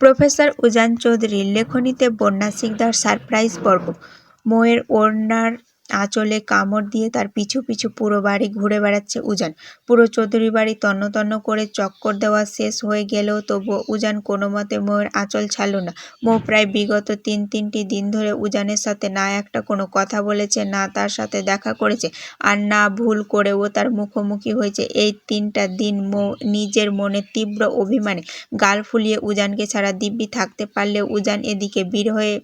Professor উজান চৌধুরীর লেখনীতে বন্যা Sikdar surprise পর্ব। মৌয়ের ওড়নার আঁচলে কামড় দিয়ে তার পিছু পিছু পুরো বাড়ি ঘুরে বেড়াচ্ছে উজান। পুরো চৌধুরী বাড়ি তন্ন তন্ন করে চক্কর দেওয়া শেষ হয়ে গেলেও তবুও উজান কোনো মতে মৌয়ের আঁচল ছাড়ল না। মৌ প্রায় বিগত তিনটি দিন ধরে উজানের সাথে না একটা কোনো কথা বলেছে, না তার সাথে দেখা করেছে, আর না ভুল করেও তার মুখোমুখি হয়েছে। এই 3টা দিন মৌ নিজের মনে তীব্র অভিমানে গাল ফুলিয়ে উজানকে ছাড়া দিব্যি থাকতে পারলেও উজান এদিকে বীর হয়ে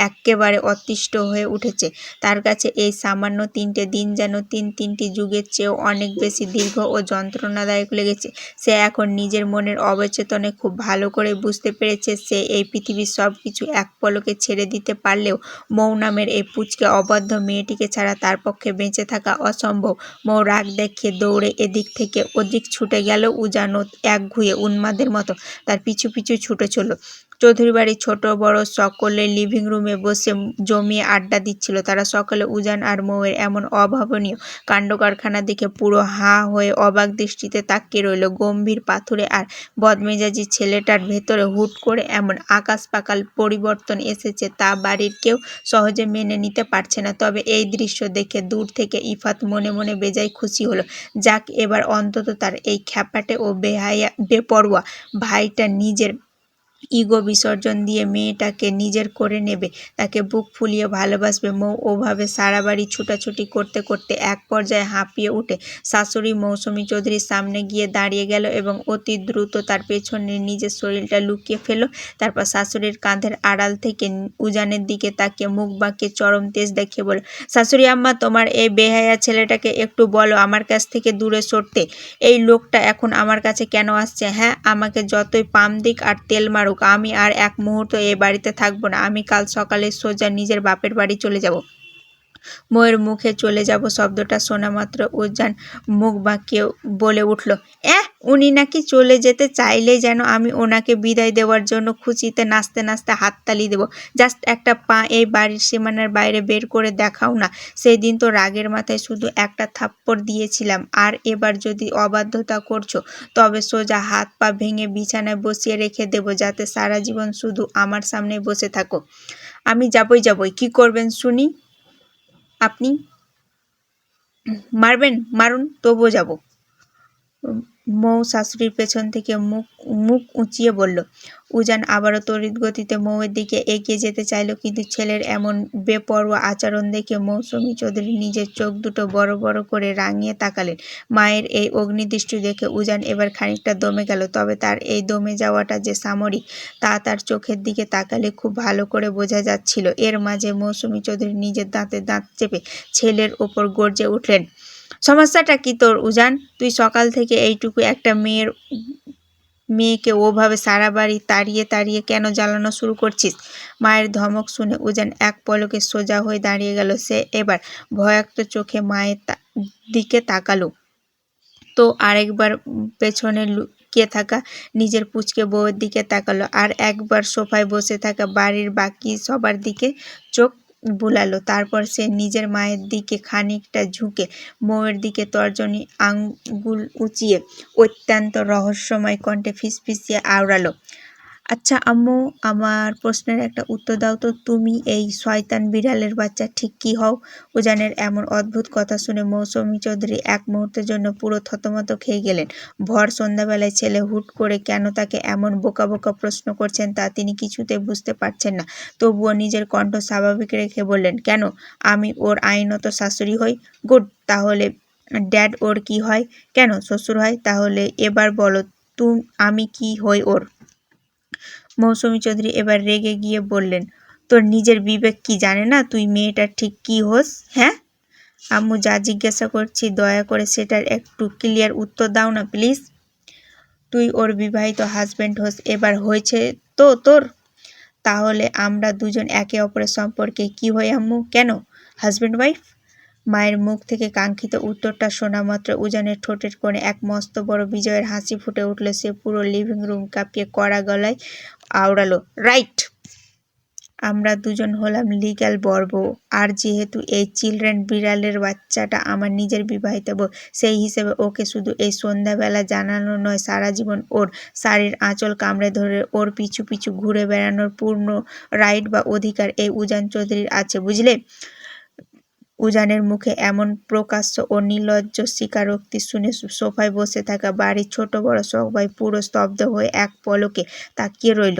এক্কেবারে অতিষ্ঠ হয়ে উঠেছে। তার কাছে এই সামান্য 3টে দিন যেন তিনটি যুগের চেয়েও অনেক বেশি দীর্ঘ ও যন্ত্রণাদায়ক লেগেছে। সে এখন নিজের মনের অবচেতনে খুব ভালো করে বুঝতে পেরেছে সে এই পৃথিবীর সব কিছু এক পলকে ছেড়ে দিতে পারলেও মৌ নামের এই পুচকে অবাধ্য মেয়েটিকে ছাড়া তার পক্ষে বেঁচে থাকা অসম্ভব। মৌ রাগ দেখিয়ে দৌড়ে এদিক থেকে ওদিক ছুটে গেল। উজানও একঘুয়ে উন্মাদের মতো তার পিছু পিছু ছুটে চলল। চৌধুরী বাড়ির ছোট বড় সকলে লিভিং রুমে বসে জমিয়ে আড্ডা দিচ্ছিল। তারা সকলে উজান আর মৌয়ের এমন অভাবনীয় কাণ্ডকারখানা দেখে পুরো হাঁ হয়ে অবাক দৃষ্টিতে তাকিয়ে রইল। গম্ভীর পাথুরে আর বদমেজাজি ছেলেটার ভেতরে হুট করে এমন আকাশ পাতাল পরিবর্তন এসেছে তা বাড়ির কেউ সহজে মেনে নিতে পারছে না। তবে এই দৃশ্য দেখে দূর থেকে ইফাত মনে মনে বেজায় খুশি হলো। যাক, এবার অন্তত তার এই খ্যাপাটে ও বেপরোয়া ভাইটা নিজের ইগো বিসর্জন দিয়ে মেয়েটাকে নিজের করে নেবে, তাকে বুক ফুলিয়ে ভালোবাসবে। মৌ ওভাবে সারা বাড়ি ছুটাছুটি করতে করতে এক পর্যায়ে হাঁপিয়ে উঠে শাশুড়ি মৌসুমী চৌধুরীর সামনে গিয়ে দাঁড়িয়ে গেল এবং অতি দ্রুত তার পেছনে নিজের শরীরটা লুকিয়ে ফেলল। তারপর শাশুড়ির কাঁধের আড়াল থেকে উজানের দিকে তাকিয়ে মুখ বাঁকিয়ে চরম তেজ দেখিয়ে বলল, শাশুড়ি আম্মা, তোমার এই বেহায়া ছেলেটাকে একটু বলো আমার কাছ থেকে দূরে সরতে। এই লোকটা এখন আমার কাছে কেন আসছে? হ্যাঁ, আমাকে যতই পাম দিক আর তেল মারুক, আমি আর এক মুহূর্ত এ বাড়িতে থাকবো না। আমি কাল সকালে সোজা নিজের বাপের বাড়ি চলে যাব। মৌয়ের মুখে চলে যাব শব্দটা শোনা মাত্র উজান মুখ বাঁকিয়ে বলে উঠল, উনি নাকি চলে যেতে চাইলেই যেন আমি ওনাকে বিদায় দেওয়ার জন্য খুশিতে নাচতে নাচতে হাততালি দেব। জাস্ট একটা পা এই বাড়ির সীমানার বাইরে বের করে দেখাও না। সেই দিন তো রাগের মাথায় শুধু একটা থাপ্পড় দিয়েছিলাম, আর এবার যদি অবাধ্যতা করছো তবে সোজা হাত পা ভেঙে বিছানায় বসিয়ে রেখে দেব, যাতে সারা জীবন শুধু আমার সামনে বসে থাকো। আমি যাবই। কি করবেন শুনি? আপনি মারবেন? মারুন, তবুও যাব। মৌ শাশুড়ির পেছন থেকে মুখ উঁচিয়ে বলল। উজান আবারও তড়িৎ গতিতে মৌয়ের দিকে এগিয়ে যেতে চাইল, কিন্তু ছেলের এমন বেপরোয়া আচরণ দেখে মৌসুমী চৌধুরী নিজের চোখ দুটো বড় বড় করে রাঙিয়ে তাকালেন। মায়ের এই অগ্নিদৃষ্টি দেখে উজান এবার খানিকটা দমে গেল। তবে তার এই দমে যাওয়াটা যে সামরিক তা তার চোখের দিকে তাকালে খুব ভালো করে বোঝা যাচ্ছিল। এর মাঝে মৌসুমী চৌধুরী নিজের দাঁতে দাঁত চেপে ছেলের ওপর গর্জে উঠলেন, সমস্যাটা কি তোর উজান? তুই সকাল থেকে এইটুকু একটা মেয়েকে ওভাবে সারা বাড়ি তাড়িয়ে তাড়িয়ে কেন জ্বালানো শুরু করছিস? মায়ের ধমক শুনে উজান এক পলকে সোজা হয়ে দাঁড়িয়ে গেল। সে এবার ভয়াক্ত চোখে মায়ের দিকে তাকালো, তো আরেকবার পেছনে লুকিয়ে থাকা নিজের পুচকে বউয়ের দিকে তাকালো, আর একবার সোফায় বসে থাকা বাড়ির বাকি সবার দিকে চোখ বুলালো। তারপর সে নিজের মায়ের দিকে খানিকটা ঝুঁকে মৌয়ের দিকে তর্জনী আঙ্গুল উঁচিয়ে অত্যন্ত রহস্যময় কণ্ঠে ফিসফিসিয়ে আওড়ালো, আচ্ছা আম্মু, আমার প্রশ্নের একটা উত্তর দাও তো, তুমি এই শয়তান বিড়ালের বাচ্চা ঠিক কি হও? উজানের এমন অদ্ভুত কথা শুনে মৌসুমী চৌধুরী এক মুহূর্তের জন্য পুরো থতমত খেয়ে গেলেন। ভর সন্ধ্যাবেলায় ছেলে হুট করে কেন তাকে এমন বোকা বোকা প্রশ্ন করছেন তা তিনি কিছুতেই বুঝতে পারছেন না। তবুও নিজের কণ্ঠ স্বাভাবিক রেখে বললেন, কেন? আমি ওর আইনত শাশুড়ি হই। গুড, তাহলে ড্যাড ওর কি হয়? কেন, শ্বশুর হয়। তাহলে এবার বলো আমি কি হই ওর? মৌসুমী চৌধুরী এবার রেগে গিয়ে বললেন, তোর নিজের বিবেক কি জানে না তুই মেয়েটার ঠিক কি হোস? হ্যাঁ আম্মু, যা জিজ্ঞাসা করছি দয়া করে সেটার একটু ক্লিয়ার উত্তর দাও না প্লিজ। তুই ওর বিবাহিত হাজব্যান্ড হোস। এবার হয়েছে তো তোর? তাহলে আমরা দুজন একে অপরের সম্পর্কে কি হই আম্মু? কেন হাজব্যান্ড ওয়াইফ? মায়ের মুখ থেকে কাঙ্ক্ষিত উত্তরটা শোনা মাত্র উজানের ঠোঁটের কোণে এক মস্ত বড় বিজয়ের হাসি ফুটে উঠল। সে পুরো লিভিং রুম কাঁপিয়ে কড়া গলায় আওড়ালো, রাইট। আমরা দুজন হলাম লিগ্যাল বর বউ, আর যেহেতু এই চিলড্রেন বিড়ালের বাচ্চাটা আমার নিজের বিবাহিত বউ, সেই হিসেবে ওকে শুধু এই সন্ধ্যাবেলা জানানো নয়, সারা জীবন ওর শাড়ির আঁচল কামড়ে ধরে ওর পিছু পিছু ঘুরে বেড়ানোর পূর্ণ রাইট বা অধিকার এই উজান চৌধুরীর আছে, বুঝলে? উজানের মুখে এমন প্রকাশ্য ও নির্লজ্জ স্বীকারোক্তি শুনে সোফায় বসে থাকা বাড়ির ছোট বড় সবাই পুরো স্তব্ধ হয়ে এক পলকে তাকিয়ে রইল।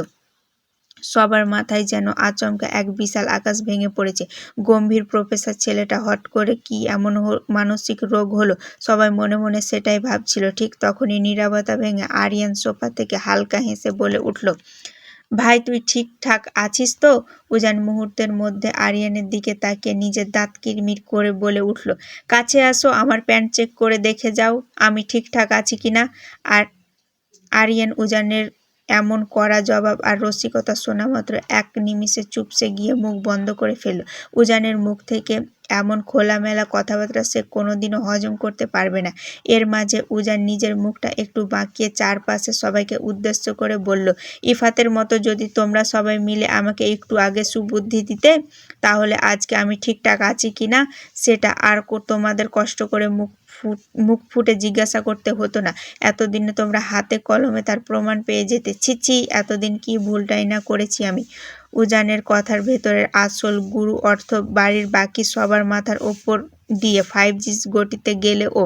সবার মাথায় যেন আচমকা এক বিশাল আকাশ ভেঙে পড়েছে। গম্ভীর প্রফেসর ছেলেটা হঠাৎ করে কি এমন মানসিক রোগ হলো, সবাই মনে মনে সেটাই ভাবছিল। ঠিক তখনই নীরবতা ভেঙে আরিয়ান সোফা থেকে হালকা হেসে বলে উঠল, ভাই তুই ঠিকঠাক আছিস তো? উজান মুহূর্তের মধ্যে আরিয়ানের দিকে তাকিয়ে নিজের দাঁত কিরমির করে বলে উঠল, কাছে আসো, আমার প্যান্ট চেক করে দেখে যাও আমি ঠিকঠাক আছি কিনা। আর আরিয়ান উজানের এমন কড়া জবাব আর রসিকতা শোনা মাত্র এক নিমিষে চুপসে গিয়ে মুখ বন্ধ করে ফেলল। উজানের মুখ থেকে এমন খোলামেলা কথাবার্তা সে কোনোদিনও হজম করতে পারবে না। এর মাঝে উজান নিজের মুখটা একটু বাঁকিয়ে চারপাশে সবাইকে উদ্দেশ্য করে বলল, ইফাতের মতো যদি তোমরা সবাই মিলে আমাকে একটু আগে সুবুদ্ধি দিতে, তাহলে আজকে আমি ঠিকঠাক আছি কিনা সেটা আর তোমাদের কষ্ট করে মুখ ফুটে জিজ্ঞাসা করতে হতো না। এতদিনে তোমরা হাতে কলমে তার প্রমাণ পেয়ে যেতে। ছি ছি, এতদিন কি ভুলটাই না করেছি আমি। উজানের কথার ভেতরের আসল গুরু অর্থ বাড়ির বাকি সবার মাথার ওপর দিয়ে 5G গতিতে গেলেও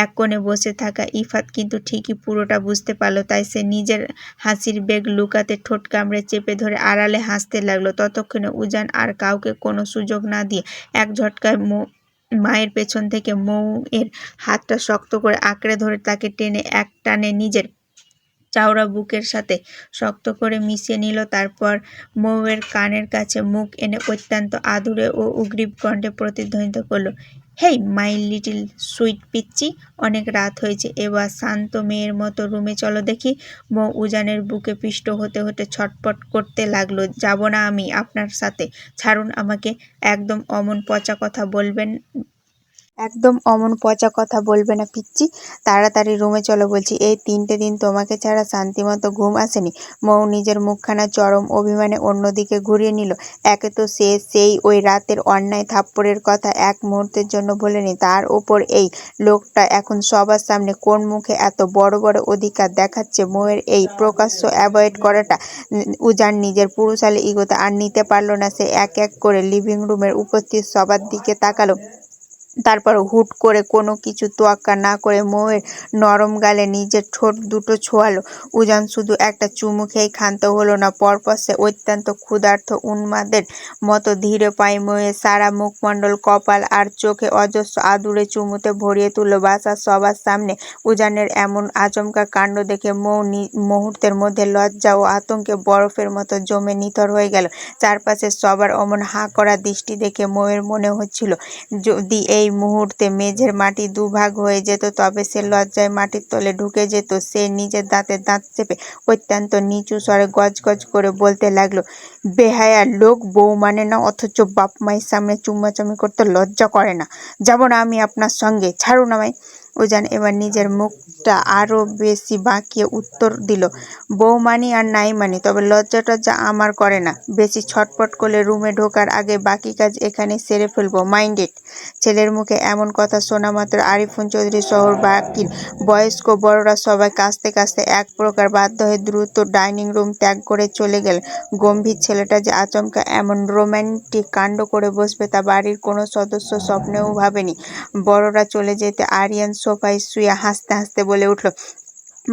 এক কোণে বসে থাকা ইফাত কিন্তু ঠিকই পুরোটা বুঝতে পারল। তাই সে নিজের হাসির বেগ লুকাতে ঠোঁট কামড়ে চেপে ধরে আড়ালে হাসতে লাগলো। ততক্ষণে উজান আর কাউকে কোনো সুযোগ না দিয়ে এক ঝটকায় মায়ের পেছন থেকে মৌ-এর হাতটা শক্ত করে আঁকড়ে ধরে তাকে টেনে এক টানে নিজের চওড়া বুকের সাথে শক্ত করে মিশিয়ে নিল। তারপর মৌ-এর কানের কাছে মুখ এনে অত্যন্ত আদুরে ও উগ্রীব কণ্ঠে প্রতিধ্বনিত করল, হেই মাই লিটল সুইট পিচ্চি, অনেক রাত হয়েছে, এবার শান্ত মেয়ের মতো রুমে চলো দেখি। মৌ উজানের বুকে পিষ্ট হতে হতে ছটপট করতে লাগলো, যাব না আমি আপনার সাথে, ছাড়ুন আমাকে, একদম অমন পচা কথা বলবে না পিচ্চি, তাড়াতাড়ি রুমে চলো বলছি, এই 3টে দিন তোমাকে ছাড়া শান্তিমতো ঘুম আসেনি। মৌ নিজের মুখখানা চরম অভিমানে অন্যদিকে ঘুরিয়ে নিল। একে তো সে সেই ওই রাতের অন্যায় থাপ্পড়ের কথা এক মুহূর্তের জন্য ভোলেনি, তার ওপর এই লোকটা এখন সবার সামনে কোন মুখে এত বড় বড় অধিকার দেখাচ্ছে। মৌয়ের এই প্রকাশ্য অ্যাভয়েড করাটা উজান নিজের পুরুষালী ইগোতে আর নিতে পারল না। সে এক এক করে লিভিং রুমের উপস্থিত সবার দিকে তাকালো। তারপর হুট করে কোনো কিছু তোয়াক্কা না করে মৌয়ের নরম গালে নিজের ঠোঁট দুটো ছোঁয়ালো। উজান শুধু একটা চুমু খেয়েই ক্ষান্ত হলো না, পরপর সে অত্যন্ত ক্ষুধার্ত উন্মাদের মতো ধীরে পায়ে মৌয়ের সারা মুখমণ্ডল, কপাল আর চোখে অজস্র আদুরে চুমুতে ভরিয়ে তুলল। বাসার সবার সামনে উজানের এমন আচমকা কাণ্ড দেখে মৌ মুহূর্তের মধ্যে লজ্জা ও আতঙ্কে বরফের মতো জমে নিথর হয়ে গেল। চারপাশে সবার অমন হাঁ করা দৃষ্টি দেখে মৌয়ের মনে হচ্ছিল যদি এই মুহূর্তে মেঝের মাটি দুভাগ হয়ে যেত তবে সে লজ্জায় মাটির তলে ঢুকে যেত। সে নিজের দাঁতে দাঁত চেপে অত্যন্ত নিচু স্বরে গজগজ করে বলতে লাগলো, বেহায়া লোক, বউ মানে না অথচ বাপ মায়ের সামনে চুম্মাচামি করতে লজ্জা করে না, যাব না আমি আপনার সঙ্গে, ছাড়ুন আমায়। উজান এবার নিজের মুখটা আরো বেশি বাঁকিয়ে উত্তর দিল, বউ মানি আর নাই মানি, তবে লজ্জা টজ্জা আমার করে না। বেশি ছটপট করলে রুমে ঢোকার আগে বাকি কাজ এখানে সেরে ফেলবো, মাইন্ডেড। ছেলের মুখে এমন কথা শোনা মাত্র আরিফুন চৌধুরী সহ বাকি বয়স্ক বড়রা সবাই কাঁচতে কাঁচতে এক প্রকার বাধ্য হয়ে দ্রুত ডাইনিং রুম ত্যাগ করে চলে গেল। গম্ভীর ছেলেটা যে আচমকা এমন রোম্যান্টিক কাণ্ড করে বসবে তা বাড়ির কোনো সদস্য স্বপ্নেও ভাবেনি। বড়রা চলে যেতে আরিয়ান সোফায় শুয়ে হাসতে হাসতে বলে উঠল,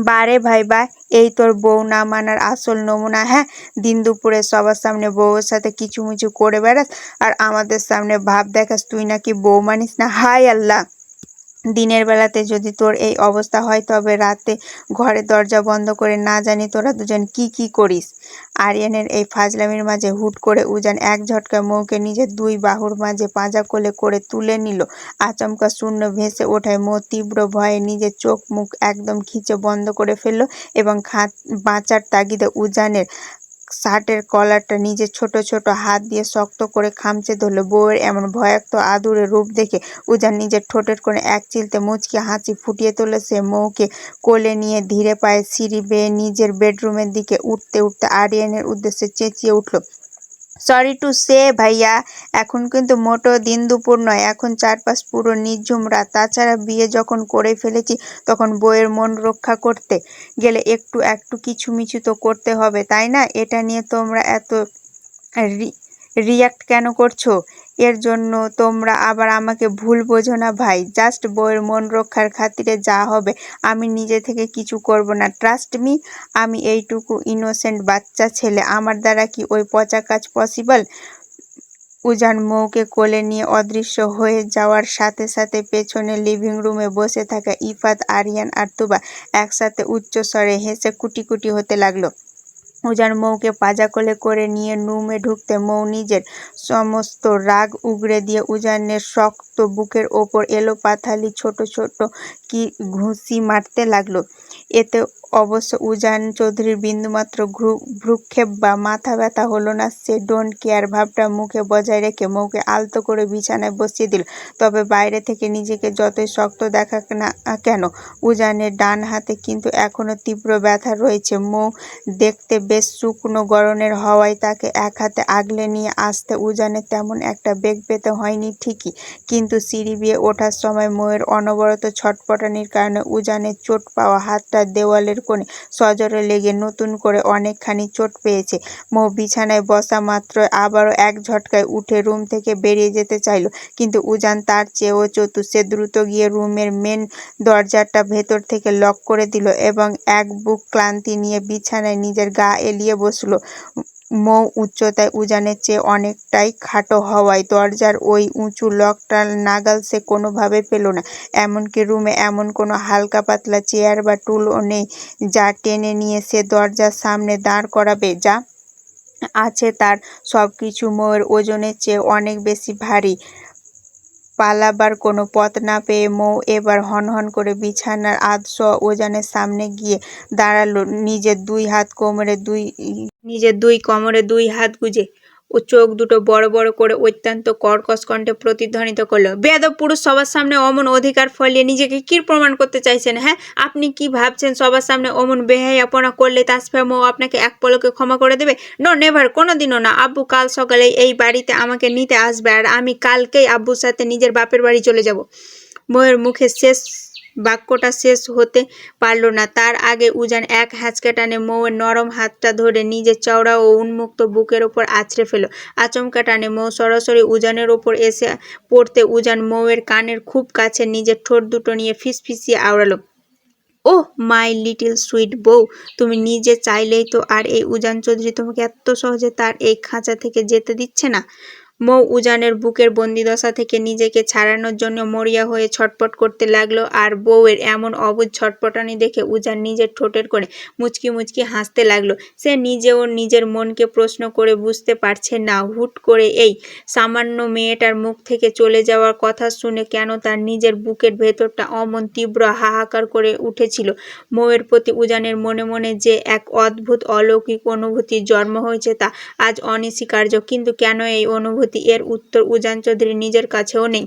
বারে ভাই বা, এই তোর বউ না মানার আসল নমুনা। হ্যাঁ, দিন দুপুরে সবার সামনে বউয়ের সাথে কিচুমিচু করে বেড়াস আর আমাদের সামনে ভাব দেখাস তুই নাকি বউ মানিস না। হায় আল্লাহ, দিনের বেলাতে যদি তোর এই অবস্থা হয় তবে রাতে ঘরের দরজা বন্ধ করে না জানি তোরা দুজন কি কি করিস। আরিয়ানের এই ফাজলামির মাঝে হুট করে উজান এক ঝটকায় মৌকে নিজের দুই বাহুর মাঝে পাঁজা কোলে করে তুলে নিল। আচমকা শূন্য ভেসে ওঠায় মৌ তীব্র ভয়ে নিজের চোখ মুখ একদম খিচে বন্ধ করে ফেলল এবং বাঁচার তাগিদে উজানের শার্টের কলারটা নিজের ছোট ছোট হাত দিয়ে শক্ত করে খামচে ধরল। বউয়ের এমন ভয়াক্ত আদুরে রূপ দেখে উজান নিজের ঠোঁটের কোণে এক চিলতে মুচকি হাসি ফুটিয়ে তুলে সে মৌকে কোলে নিয়ে ধীরে পায়ে সিঁড়ি বেয়ে নিজের বেডরুমের দিকে উঠতে উঠতে আরিয়ানের উদ্দেশ্যে চেঁচিয়ে উঠল, সরি টু সে ভাইয়া, এখন কিন্তু মোটো দিন দুপুর নয়, এখন চারপাশ পুরো নিঝুম রাত। তাছাড়া বিয়ে যখন করে ফেলেছি তখন বউয়ের মন রক্ষা করতে গেলে একটু একটু কিছুমিছু তো করতে হবে, তাই না? এটা নিয়ে তোমরা এত রিয়াক্ট কেন করছো? এর জন্য তোমরা আবার আমাকে ভুল বোঝো না ভাই। জাস্ট বউয়ের মন রক্ষার খাতিরে যা হবে, আমি নিজে থেকে কিছু করব না, ট্রাস্ট মি। আমি এইটুকু ইনোসেন্ট বাচ্চা ছেলে, আমার দ্বারা কি ওই পচা কাজ পসিবল? উজান মৌকে কোলে নিয়ে অদৃশ্য হয়ে যাওয়ার সাথে সাথে পেছনে লিভিং রুমে বসে থাকা ইফাত, আরিয়ান আর তুবা একসাথে উচ্চস্বরে হেসে কুটি হতে লাগলো। উজান মৌকে পাজা কোলে করে নিয়ে রুমে ঢুকতে মৌ নিজের সমস্ত রাগ উগরে দিয়ে উজানের শক্ত বুকের ওপর এলোপাথালি ছোট ছোট কি ঘুষি মারতে লাগলো। এতে অবশ্য উজান চৌধুরীর বিন্দুমাত্র ভ্রুক্ষেপ বা মাথা ব্যথা হলো না। সে ডোন্ট কেয়ার ভাবটা মুখে বজায় রেখে মৌকে আলতো করে বিছানায় বসিয়ে দিল। তবে বাইরে থেকে নিজেকে যতই শক্ত দেখাক না কেন, উজানের ডান হাতে কিন্তু এখনো তীব্র ব্যথা রয়েছে। মৌ দেখতে বেশ শুকনো গড়নের হওয়ায় তাকে এক হাতে আগলে নিয়ে আসতে উজানের তেমন একটা বেগ পেতে হয়নি ঠিকই, কিন্তু সিঁড়ি বেয়ে ওঠার সময় মৌয়ের অনবরত ছটপটানির কারণে উজানের চোট পাওয়া হাতটা দেওয়ালের কোণে সজোরে লেগে নতুন করে অনেকখানি চোট পেয়েছে। মৌ বিছানায় বসা মাত্র আবারও এক ঝটকায় উঠে রুম থেকে বেরিয়ে যেতে চাইল, কিন্তু উজান তার চেয়েও চতুর। সে দ্রুত গিয়ে রুমের মেন দরজাটা ভেতর থেকে লক করে দিল এবং এক বুক ক্লান্তি নিয়ে বিছানায় নিজের গা এলিয়ে বসল। মৌ উচ্চতায় উজানের চেয়ে অনেকটাই খাটো হওয়ায় দরজার ওই উঁচু লকটার নাগাল সে কোনোভাবে পেল না। এমনকি রুমে এমন কোনো হালকা পাতলা চেয়ার বা টুলও নেই যা টেনে নিয়ে সে দরজার সামনে দাঁড় করাবে। যা আছে তার সবকিছু মৌয়ের ওজনের চেয়ে অনেক বেশি ভারী। পালাবার কোনো পথ না পেয়ে মৌ এবার হনহন করে বিছানার আধশোয়া উজানের সামনে গিয়ে দাঁড়ালো। নিজের দুই কোমরে দুই হাত গুজে ও চোখ দুটো বড় বড় করে অত্যন্ত কর্কশ কণ্ঠে প্রতিধ্বনিত করলো, বেয়াদব পুরুষ, সবার সামনে অমন অধিকার ফলিয়ে নিজেকে কি প্রমাণ করতে চাইছেন? হ্যাঁ, আপনি কি ভাবছেন সবার সামনে অমন বেহায়াপনা করলে তাসফিয়া মৌ আপনাকে এক পলকে ক্ষমা করে দেবে? নো, নেভার, কোনোদিনও না। আব্বু কাল সকালেই এই বাড়িতে আমাকে নিতে আসবে আর আমি কালকেই আব্বুর সাথে নিজের বাপের বাড়ি চলে যাব। মৌয়ের মুখে বাক্যটা শেষ হতে পারল না, তার আগে উজান এক হ্যাঁচকা টানে মৌয়ের নরম হাতটা ধরে নিজের চওড়া ও উন্মুক্ত বুকের ওপর আছড়ে ফেল। আচমকা টানে মৌ সরাসরি উজানের ওপর এসে পড়তে উজান মৌয়ের কানের খুব কাছে নিজের ঠোঁট দুটো নিয়ে ফিসফিসিয়ে আওড়ালো, ওহ মাই লিটল সুইট বউ, তুমি নিজে চাইলেই তো আর এই উজান চৌধুরী তোমাকে এত সহজে তার এই খাঁচা থেকে যেতে দিচ্ছে না। মৌ উজানের বুকের বন্দিদশা থেকে নিজেকে ছাড়ানোর জন্য মরিয়া হয়ে ছটপট করতে লাগলো, আর বউয়ের এমন অবুঝ ছটপটানি দেখে উজান নিজের ঠোঁটের কোণে মুচকি মুচকি হাসতে লাগলো। সে নিজেও নিজের মনকে প্রশ্ন করে বুঝতে পারছে না, হুট করে এই সামান্য মেয়েটার মুখ থেকে চলে যাওয়ার কথা শুনে কেন তার নিজের বুকের ভেতরটা অমন তীব্র হাহাকার করে উঠেছিল। মৌয়ের প্রতি উজানের মনে মনে যে এক অদ্ভুত অলৌকিক অনুভূতির জন্ম হয়েছে তা আজ অনস্বীকার্য, কিন্তু কেন এই অনুভূতি, এর উত্তর উজান চৌধুরী নিজের কাছেও নেই।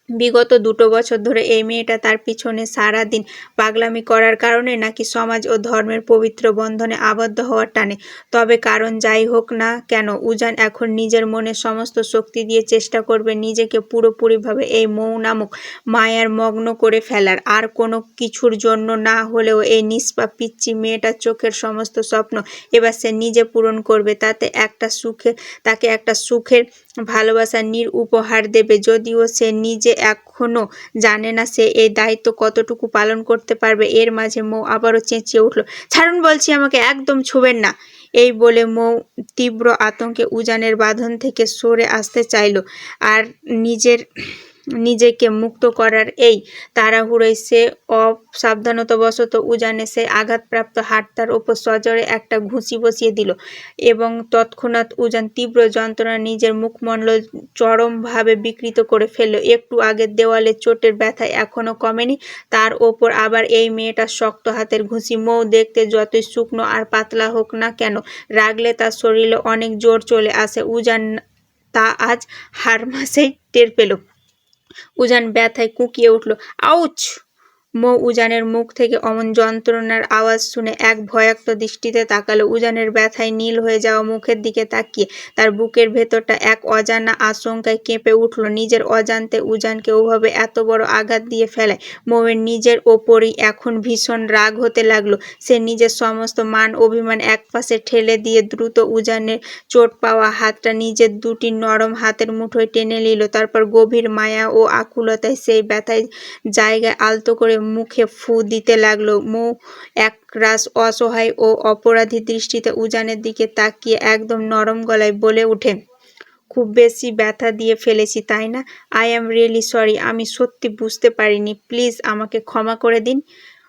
বিগত 2 বছর ধরে এই মেয়েটা তার পিছনে সারাদিন পাগলামি করার কারণে, নাকি সমাজ ও ধর্মের পবিত্র বন্ধনে আবদ্ধ হওয়ার টানে? তবে কারণ যাই হোক না কেন, উজান এখন নিজের মনের সমস্ত শক্তি দিয়ে চেষ্টা করবে নিজেকে পুরোপুরিভাবে এই মৌ নামক মায়ার মগ্ন করে ফেলার। আর কোনো কিছুর জন্য না হলেও এই নিষ্পাপ পিচ্চি মেয়েটার চোখের সমস্ত স্বপ্ন এবার সে নিজে পূরণ করবে। তাকে একটা সুখের ভালোবাসার উপহার দেবে, যদিও সে নিজে এখনো জানে না সে এই দায়িত্ব কতটুকু পালন করতে পারবে। এর মাঝে মৌ আবারও চেঁচিয়ে উঠল, ছাড়ুন বলছি, আমাকে একদম ছুঁবেন না। এই বলে মৌ তীব্র আতঙ্কে উজানের বাঁধন থেকে সরে আসতে চাইল, আর নিজেকে মুক্ত করার এই তাড়াহুড়োয় সে অসাবধানতাবশত উজানের সেই আঘাতপ্রাপ্ত হাতটার ওপর সজোরে একটা ঘুষি বসিয়ে দিল এবং তৎক্ষণাৎ উজান তীব্র যন্ত্রণা নিজের মুখমণ্ডল চরমভাবে বিকৃত করে ফেলল। একটু আগের দেওয়ালের চোটের ব্যথা এখনো কমেনি, তার ওপর আবার এই মেয়েটার শক্ত হাতের ঘুষি। মৌ দেখতে যতই শুকনো আর পাতলা হোক না কেন, রাগলে তার শরীরে অনেক জোর চলে আসে। উজান তা আজ হাড় মাসেই টের পেল। উজান ব্যথায় কুঁকিয়ে উঠল, আউচ! মৌ উজানের মুখ থেকে অমন যন্ত্রণার আওয়াজ শুনে এক ভয়াক্ত দৃষ্টিতে তাকালো। উজানের ব্যথায় নীল হয়ে যাওয়া মুখের দিকে তাকিয়ে তার বুকের ভেতরটা এক অজানা আশঙ্কায় কেঁপে উঠল। নিজের অজান্তে উজানকে ওভাবে এত বড় আঘাত দিয়ে ফেলায় মৌয়ের নিজের ওপরই এখন ভীষণ রাগ হতে লাগলো। সে নিজের সমস্ত মান অভিমান একপাশে ঠেলে দিয়ে দ্রুত উজানের চোট পাওয়া হাতটা নিজের দুটি নরম হাতের মুঠোয় টেনে নিল। তারপর গভীর মায়া ও আকুলতায় সেই ব্যথায় জায়গায় আলতো করে মুখে ফু দিতে লাগলো। মৌ একরাশ অসহায় ও অপরাধী দৃষ্টিতে উজানের দিকে তাকিয়ে একদম নরম গলায় বলে ওঠে, খুব বেশি ব্যথা দিয়ে ফেলেছি তাই না? I am really sorry. আমি সত্যি বুঝতে পারিনি। প্লিজ আমাকে ক্ষমা করে দিন।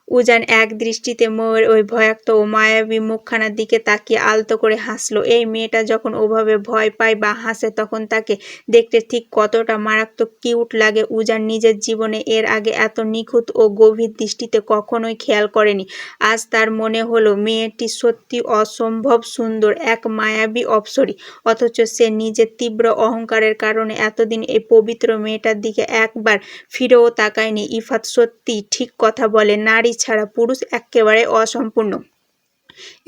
উজান এক দৃষ্টিতে মৌয়ের ওই ভয়াক্ত ও মায়াবী মুখখানার দিকে তাকিয়ে আলতো করে হাসল। এই মেয়েটা যখন ওভাবে ভয় পায় বা হাসে তখন তাকে দেখতে ঠিক কতটা মারাত্মক কিউট লাগে উজান নিজের জীবনে এর আগে এত নিখুঁত ও গভীর দৃষ্টিতে কখনোই খেয়াল করেনি। আজ তার মনে হলো মেয়েটি সত্যি অসম্ভব সুন্দর, এক মায়াবী অপ্সরী। অথচ সে নিজের তীব্র অহংকারের কারণে এতদিন এই পবিত্র মেয়েটার দিকে একবার ফিরেও তাকায়নি। ইফাত সত্যি ঠিক কথা বলে, নারী ছাড়া পুরুষ এক্কেবারে অসম্পূর্ণ।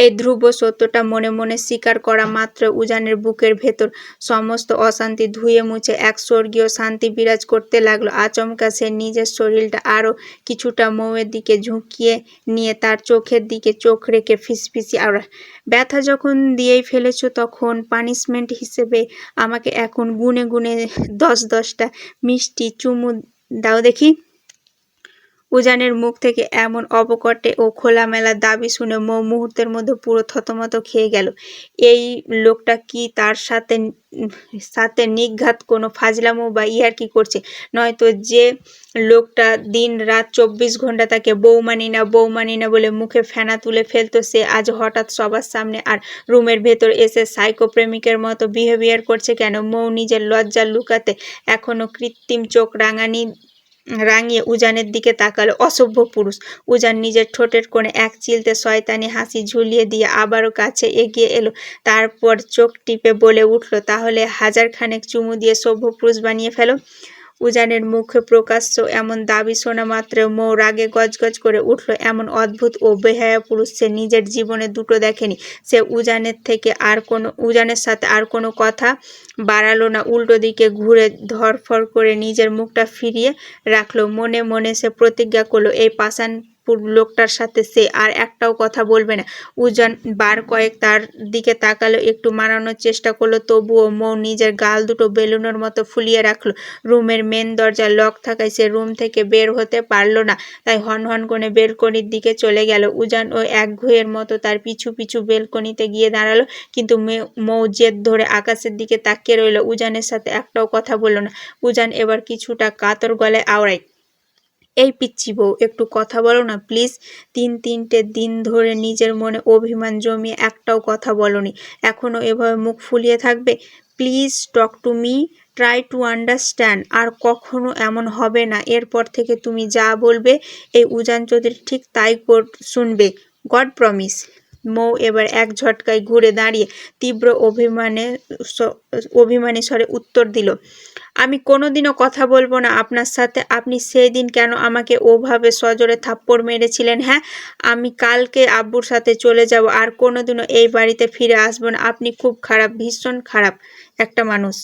এই ধ্রুব সত্যটা মনে মনে স্বীকার করা মাত্র উজানের বুকের ভেতর সমস্ত অশান্তি ধুয়ে মুছে এক স্বর্গীয় শান্তি বিরাজ করতে লাগলো। আচমকা সে নিজের শরীরটা আরো কিছুটা মৌয়ের দিকে ঝুঁকিয়ে নিয়ে তার চোখের দিকে চোখ রেখে ফিসফিসি আর, ব্যথা যখন দিয়েই ফেলেছো তখন পানিশমেন্ট হিসেবে আমাকে এখন গুনে গুনে 10-10টা মিষ্টি চুমু দাও দেখি। উজানের মুখ থেকে এমন অবকটে ও খোলামেলা দাবি শুনে মৌ মুহূর্তের মধ্যে পুরো থতমত খেয়ে গেল। এই লোকটা কি তার সাথে নির্ঘাত কোনো ফাজলামো বা ইয়ার্কি করছে? নয়তো যে লোকটা দিন রাত 24 ঘন্টা তাকে বউ মানি না বলে মুখে ফেনা তুলে ফেলতো, সে আজ হঠাৎ সবার সামনে আর রুমের ভেতর এসে সাইকো প্রেমিকের মতো বিহেভিয়ার করছে কেন? মৌ নিজের লজ্জা লুকাতে এখনো কৃত্রিম চোখ রাঙিয়ে উজানের দিকে তাকালো। অসভ্য পুরুষ! উজান নিজের ঠোঁটের কোণে এক চিলতে শয়তানি হাসি ঝুলিয়ে দিয়ে আবারও কাছে এগিয়ে এলো। তারপর চোখ টিপে বলে উঠল, তাহলে 1000 খানেক চুমু দিয়ে সভ্য পুরুষ বানিয়ে ফেলো। উজানের মুখে প্রকাশ্য এমন দাবি শোনা মাত্র মৌ রাগে গজগজ করে উঠল। এমন অদ্ভুত ও বেহায়া পুরুষ সে নিজের জীবনে দুটো দেখেনি। সে উজানের সাথে আর কোনো কথা বাড়ালো না, উল্টো দিকে ঘুরে ধরফর করে নিজের মুখটা ফিরিয়ে রাখলো। মনে মনে সে প্রতিজ্ঞা করলো এই পাষাণ লোকটার সাথে সে আর একটাও কথা বলবে না। উজান বার কয়েক তার দিকে তাকালো, একটু মানানোর চেষ্টা করলো, তবুও মৌ নিজের গাল দুটো বেলুনের মতো ফুলিয়ে রাখলো। রুমের মেন দরজা লক থাকায় সে রুম থেকে বের হতে পারল না, তাই হনহন করে বেলকনির দিকে চলে গেল। উজান ওই একঘুয়ের মতো তার পিছু পিছু বেলকনিতে গিয়ে দাঁড়ালো, কিন্তু মৌ জেদ ধরে আকাশের দিকে তাকিয়ে রইল। উজানের সাথে একটাও কথা বলল না। উজান এবার কিছুটা কাতর গলায় আওড়ায়, এই পিচ্চি বউ, একটু কথা বলো না প্লিজ। 3-3টে দিন ধরে নিজের মনে অভিমান জমিয়ে একটাও কথা বলনি, এখনো এভাবে মুখ ফুলিয়ে থাকবে? Please talk to me, try to understand. আর কখনো এমন হবে না। এরপর থেকে তুমি যা বলবে এই উজান চৌধুরী ঠিক তাই শুনবে। God promise. মৌ এবার এক ঝটকায় ঘুরে দাঁড়িয়ে তীব্র অভিমানী স্বরে উত্তর দিল, আমি কোনোদিনও কথা বলবো না আপনার সাথে। আপনি সেই দিন কেন আমাকে ওভাবে সজোরে থাপ্পড় মেরেছিলেন? হ্যাঁ, আমি কালকে আব্বুর সাথে চলে যাব, আর কোনোদিনও এই বাড়িতে ফিরে আসবো না। আপনি খুব খারাপ, ভীষণ খারাপ একটা মানুষ।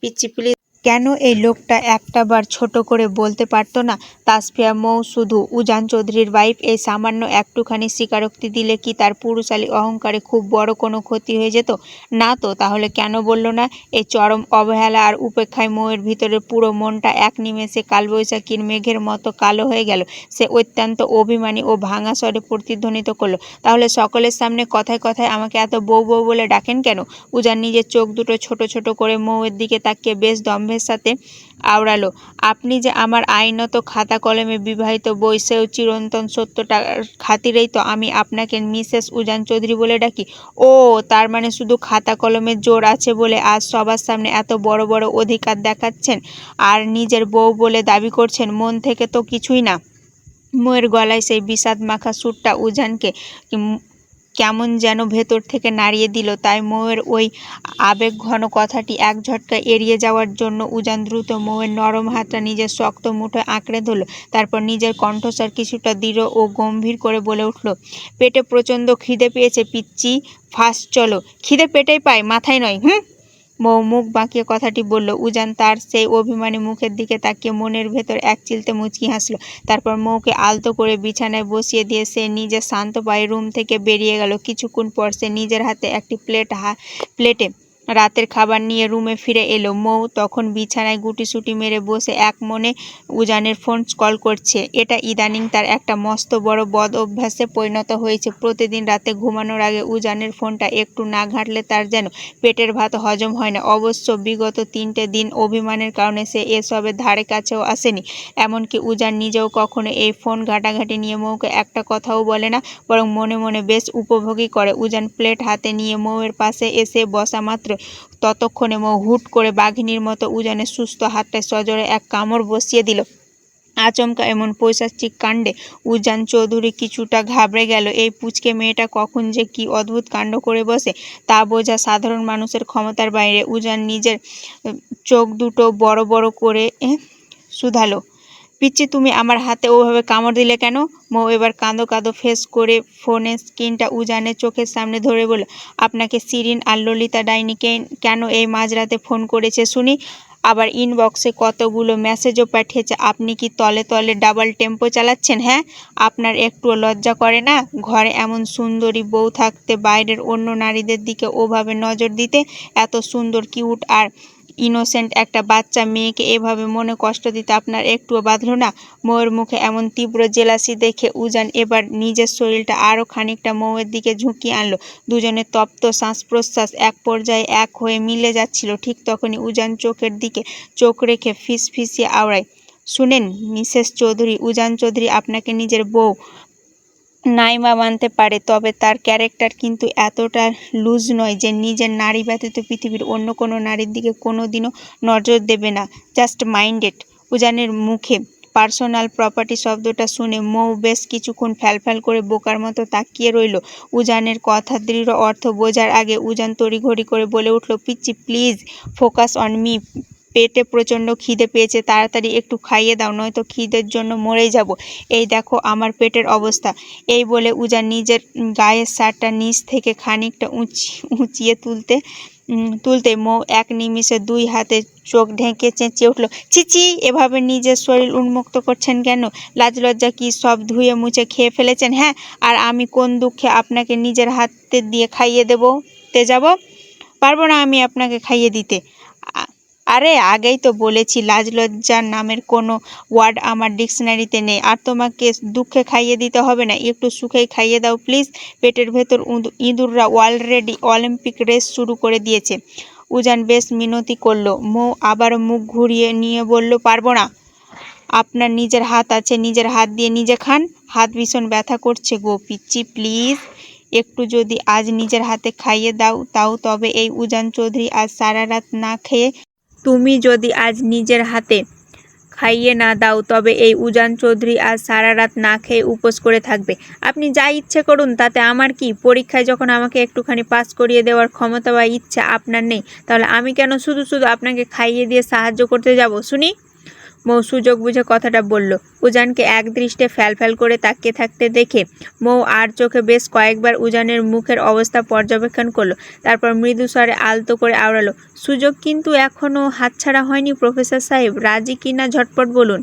পিচ্চি প্লিজ। কেন এই লোকটা একটাবার ছোট করে বলতে পারতো না? তাসফিয়া মৌ শুধু উজান চৌধুরীর ওয়াইফ, এই সামান্য একটুখানি স্বীকারোক্তি দিলে কি তার পুরুষালী অহংকারে খুব বড় কোনো ক্ষতি হয়ে যেত? না তো, তাহলে কেন বলল না? এই চরম অবহেলা আর উপেক্ষায় মৌয়ের ভিতরে পুরো মনটা এক নিমেষে কালবৈশাখীর মেঘের মতো কালো হয়ে গেল। সে অত্যন্ত অভিমানী ও ভাঙা স্বরে প্রতিধ্বনিত করলো, তাহলে সকলের সামনে কথায় কথায় আমাকে এত বউ বউ বলে ডাকেন কেন? উজান নিজের চোখ দুটো ছোট ছোট করে মৌয়ের দিকে তাকিয়ে বেশ দম্ভের সাথে আওড়ালো, আপনি যে আমার আইনত খাতা কলমে বিবাহিত বই, সেও চিরন্তন সত্যটার খাতিরেই তো আমি আপনাকে মিসেস উজান চৌধুরী বলে ডাকি। ও, তার মানে শুধু খাতা কলমের জোর আছে বলে আজ সবার সামনে এত বড় বড় অধিকার দেখাচ্ছেন আর নিজের বউ বলে দাবি করছেন? মন থেকে তো কিছুই না। মৌয়ের গলায় সেই বিষাদ মাখা সুরটা উজানকে কেমন যেন ভেতর থেকে নাড়িয়ে দিল। তাই মৌয়ের ওই আবেগঘন কথাটি এক ঝটকায় এড়িয়ে যাওয়ার জন্য উজান দ্রুত মৌয়ের নরম হাতটা নিজের শক্ত মুঠোয় আঁকড়ে ধরল। তারপর নিজের কণ্ঠস্বর কিছুটা দৃঢ় ও গম্ভীর করে বলে উঠল, পেটে প্রচণ্ড খিদে পেয়েছে পিচ্চি, ফাস্ট চলো। খিদে পেটেই পায়, মাথায় নয়। মৌ মুখ বাঁকিয়ে কথাটি বলল। উজান তার সেই অভিমানী মুখের দিকে তাকিয়ে মনের ভেতর এক চিলতে মুচকি হাসল। তারপর মৌকে আলতো করে বিছানায় বসিয়ে দিয়ে সে নিজের শান্ত পায়ে রুম থেকে বেরিয়ে গেল। কিছুক্ষণ পর সে নিজের হাতে একটি প্লেটে রাতের খাবার নিয়ে রুমে ফিরে এলো। মৌ তখন বিছানায় গুটিসুটি মেরে বসে এক মনে উজানের ফোন কল করছে। এটা ইদানিং তার একটা মস্ত বড় বদ অভ্যাসে পরিণত হয়েছে। প্রতিদিন রাতে ঘুমানোর আগে উজানের ফোনটা একটু না ঘাঁটলে তার যেন পেটের ভাত হজম হয় না। অবশ্য বিগত 3টে দিন অভিমানের কারণে সে এসবের ধারে কাছেও আসেনি। এমনকি উজান নিজেও কখনো এই ফোন ঘাঁটাঘাঁটি নিয়ে মৌকে একটা কথাও বলে না, বরং মনে মনে বেশ উপভোগই করে। উজান প্লেট হাতে নিয়ে মৌয়ের পাশে এসে বসা মাত্র ততক্ষণে মৌ হুট করে বাঘিনীর মতো উজানের সুস্থ হাতটায় সজোরে এক কামড় বসিয়ে দিল। আচমকা এমন পৈশাচিক কাণ্ডে উজান চৌধুরী কিছুটা ঘাবড়ে গেল। এই পুচকে মেয়েটা কখন যে কি অদ্ভুত কাণ্ড করে বসে তা বোঝা সাধারণ মানুষের ক্ষমতার বাইরে। উজান নিজের চোখ দুটো বড় বড় করে শুধালো, পিচ্চি তুমি আমার হাতে ওভাবে কামড় দিলে কেন? মৌ এবার কাঁদো কাঁদো ফেস করে ফোনের স্ক্রিনটা উজানের চোখের সামনে ধরে বলল, আপনাকে শিরিন আর ললিতা ডাইনি কেন এই মাঝরাতে ফোন করেছে শুনি? আবার ইনবক্সে কতগুলো মেসেজও পাঠিয়েছে। আপনি কি তলে তলে ডাবল টেম্পো চালাচ্ছেন? হ্যাঁ, আপনার একটুও লজ্জা করে না ঘরে এমন সুন্দরী বউ থাকতে বাইরের অন্য নারীদের দিকে ওভাবে নজর দিতে? এত সুন্দর, কিউট আর ইনোসেন্ট একটা বাচ্চা মেয়েকে এভাবে মনে কষ্ট দিতে আপনার একটুও বাধল না? মৌয়ের মুখে এমন তীব্র জেলাসি দেখে উজান এবার নিজের শরীরটা আরও খানিকটা মৌয়ের দিকে ঝুঁকিয়ে আনলো। দুজনের তপ্ত শ্বাস প্রশ্বাস এক পর্যায়ে এক হয়ে মিলে যাচ্ছিল। ঠিক তখনই উজান চোখের দিকে চোখ রেখে ফিসফিসিয়ে আওড়ায়, শুনেন মিসেস চৌধুরী, উজান চৌধুরী আপনাকে নিজের বউ নাইমা মানতে পারে, তবে তার ক্যারেক্টার কিন্তু এতটা লুজ নয় যে নিজের নারী ব্যতীত পৃথিবীর অন্য কোনো নারীর দিকে কোনো দিনও নজর দেবে না। Just minded. উজানের মুখে পার্সোনাল প্রপার্টি শব্দটা শুনে মৌ বেশ কিছুক্ষণ ফ্যালফ্যাল করে বোকার মতো তাকিয়ে রইল। উজানের কথা দৃঢ় অর্থ বোঝার আগে উজান তড়িঘড়ি করে বলে উঠল, পিচ্চি প্লিজ ফোকাস অন মি। পেটে প্রচণ্ড খিদে পেয়েছে, তাড়াতাড়ি একটু খাইয়ে দাও, নয়তো খিদের জন্য মরেই যাব। এই দেখো আমার পেটের অবস্থা। এই বলে উজান নিজের গায়ের শার্টটা নিচ থেকে খানিকটা উঁচিয়ে তুলতে মৌ এক নিমিষে 2 হাতে চোখ ঢেকে চেঁচিয়ে উঠল, চিচি, এভাবে নিজের শরীর উন্মুক্ত করছেন কেন? লাজ লজ্জা কি সব ধুয়ে মুছে খেয়ে ফেলেছেন? হ্যাঁ, আর আমি কোন দুঃখে আপনাকে নিজের হাতে দিয়ে খাইয়ে যাব? পারবো না আমি আপনাকে খাইয়ে দিতে। আরে আগেই তো বলেছি লাজ লজ্জার নামের কোনো ওয়ার্ড আমার ডিকশনারিতে নেই। আর তোমাকে দুঃখে খাইয়ে দিতে হবে না, একটু সুখেই খাইয়ে দাও প্লিজ। পেটের ভেতর ইঁদুররা অলরেডি অলিম্পিক রেস শুরু করে দিয়েছে। উজান বেশ মিনতি করলো। মৌ আবার মুখ ঘুরিয়ে নিয়ে বলল, পারবো না। আপনার নিজের হাত আছে, নিজের হাত দিয়ে নিজে খান। হাত ভীষণ ব্যথা করছে গো পিচ্চি, প্লিজ একটু যদি আজ নিজের হাতে খাইয়ে দাও তবে এই উজান চৌধুরী আজ সারা রাত না খেয়ে তুমি যদি আজ নিজের হাতে খাইয়ে না দাও তবে এই উজান চৌধুরী আজ সারা রাত না খেয়ে উপোস করে থাকবে। আপনি যা ইচ্ছে করুন, তাতে আমার কি? পরীক্ষায় যখন আমাকে একটুখানি পাস করিয়ে দেওয়ার ক্ষমতা বা ইচ্ছা আপনার নেই, তাহলে আমি কেন শুধু আপনাকে খাইয়ে দিয়ে সাহায্য করতে যাব শুনি? মৌ সুযোগ বুঝে কথাটা বলল। উজানকে এক দৃষ্টে ফ্যালফ্যাল করে তাকিয়ে থাকতে দেখে মৌ আর চোখে বেশ কয়েকবার উজানের মুখের অবস্থা পর্যবেক্ষণ করলো। তারপর মৃদু স্বরে আলতো করে আওড়ালো, সুযোগ কিন্তু এখনও হাতছাড়া হয়নি প্রফেসর সাহেব, রাজি কি না ঝটপট বলুন।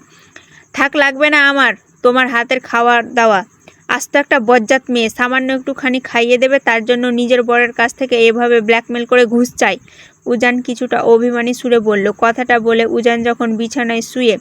থাক, লাগবে না আমার তোমার হাতের খাওয়া দাওয়া। আস্ত একটা বজ্জাত মেয়ে, সামান্য একটুখানি খাইয়ে দেবে তার জন্য নিজের বরের কাছ থেকে এভাবে ব্ল্যাকমেল করে ঘুষ চাই। উজান কিছুটা অভিমানী সুরে বলল। কথাটা বলে উজান যখন বিছানায় শুয়ে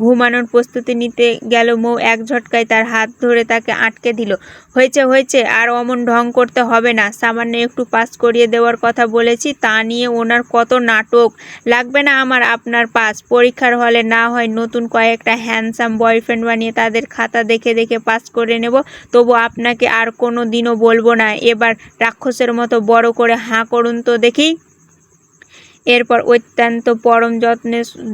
ঘুমানোর প্রস্তুতি নিতে গেল, মৌ এক ঝটকায় তার হাত ধরে তাকে আটকে দিল। হয়েছে, আর অমন ঢং করতে হবে না। সামান্য একটু পাস করিয়ে দেওয়ার কথা বলেছি, তা নিয়ে ওনার কত নাটক। লাগবে না আমার আপনার পাস। পরীক্ষার হলে না হয় নতুন কয়েকটা হ্যান্ডসাম বয়ফ্রেন্ড বানিয়ে তাদের খাতা দেখে দেখে পাস করে নেব, তবু আপনাকে আর কোনো দিনও বলবো না। এবার রাক্ষসের মতো বড় করে হাঁ করুন তো দেখি। এরপর অত্যন্ত পরম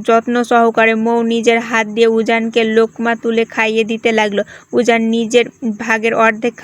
যত্ন সহকারে মৌ নিজের হাত দিয়ে উজানকে লোকমা তুলে খাইয়ে দিতে লাগলো। উজান নিজের ভাগের অর্ধেক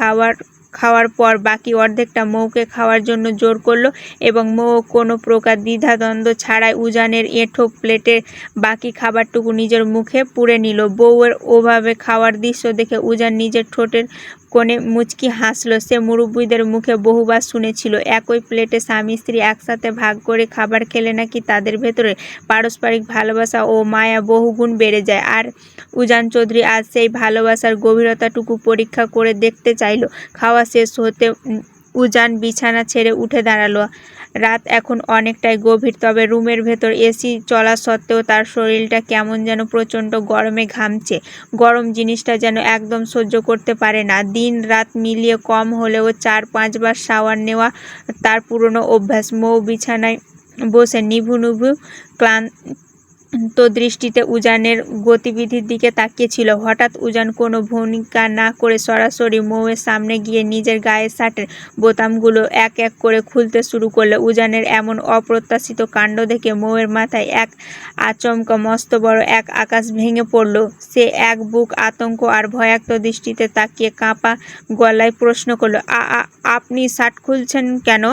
খাওয়ার পর বাকি অর্ধেকটা মৌকে খাওয়ার জন্য জোর করলো এবং মৌ কোনো প্রকার দ্বিধাদ্বন্দ্ব ছাড়াই উজানের এঁঠো প্লেটে বাকি খাবারটুকু নিজের মুখে পুরে নিল। বউয়ের ওভাবে খাওয়ার দৃশ্য দেখে উজান নিজের ঠোঁটের কোণে মুচকি হাসল। সে মুরব্বিদের মুখে বহুবার শুনেছিল, একই প্লেটে স্বামী স্ত্রী একসাথে ভাগ করে খাবার খেলে নাকি তাদের ভেতরে পারস্পরিক ভালোবাসা ও মায়া বহুগুণ বেড়ে যায়। আর উজান চৌধুরী আজ সেই ভালোবাসার গভীরতাটুকু পরীক্ষা করে দেখতে চাইল। খাওয়া শেষ হতে উজান বিছানা ছেড়ে উঠে দাঁড়ালো। রাত এখন অনেকটাই গভীর, তবে রুমের ভেতর এসি চলা সত্ত্বেও তার শরীরটা কেমন যেন প্রচণ্ড গরমে ঘামছে। গরম জিনিসটা যেন একদম সহ্য করতে পারে না। দিন রাত মিলিয়ে কম হলেও 4-5 বার শাওয়ার নেওয়া তার পুরনো অভ্যাস। মৌ বিছানায় বসে নিভু নিভু ক্লান্ত দৃষ্টিতে উজানের গতিবিধির দিকে তাকিয়েছিল। হঠাৎ উজান কোনো ভূমিকা না করে সরাসরি মৌয়ের সামনে গিয়ে নিজের গায়ের শার্টের বোতামগুলো এক এক করে খুলতে শুরু করলো। উজানের এমন অপ্রত্যাশিত কাণ্ড দেখে মৌয়ের মাথায় এক আচমকা মস্ত বড় এক আকাশ ভেঙে পড়ল। সে এক বুক আতঙ্ক আর ভয়াক্ত দৃষ্টিতে তাকিয়ে কাঁপা গলায় প্রশ্ন করলো, আপনি শার্ট খুলছেন কেন?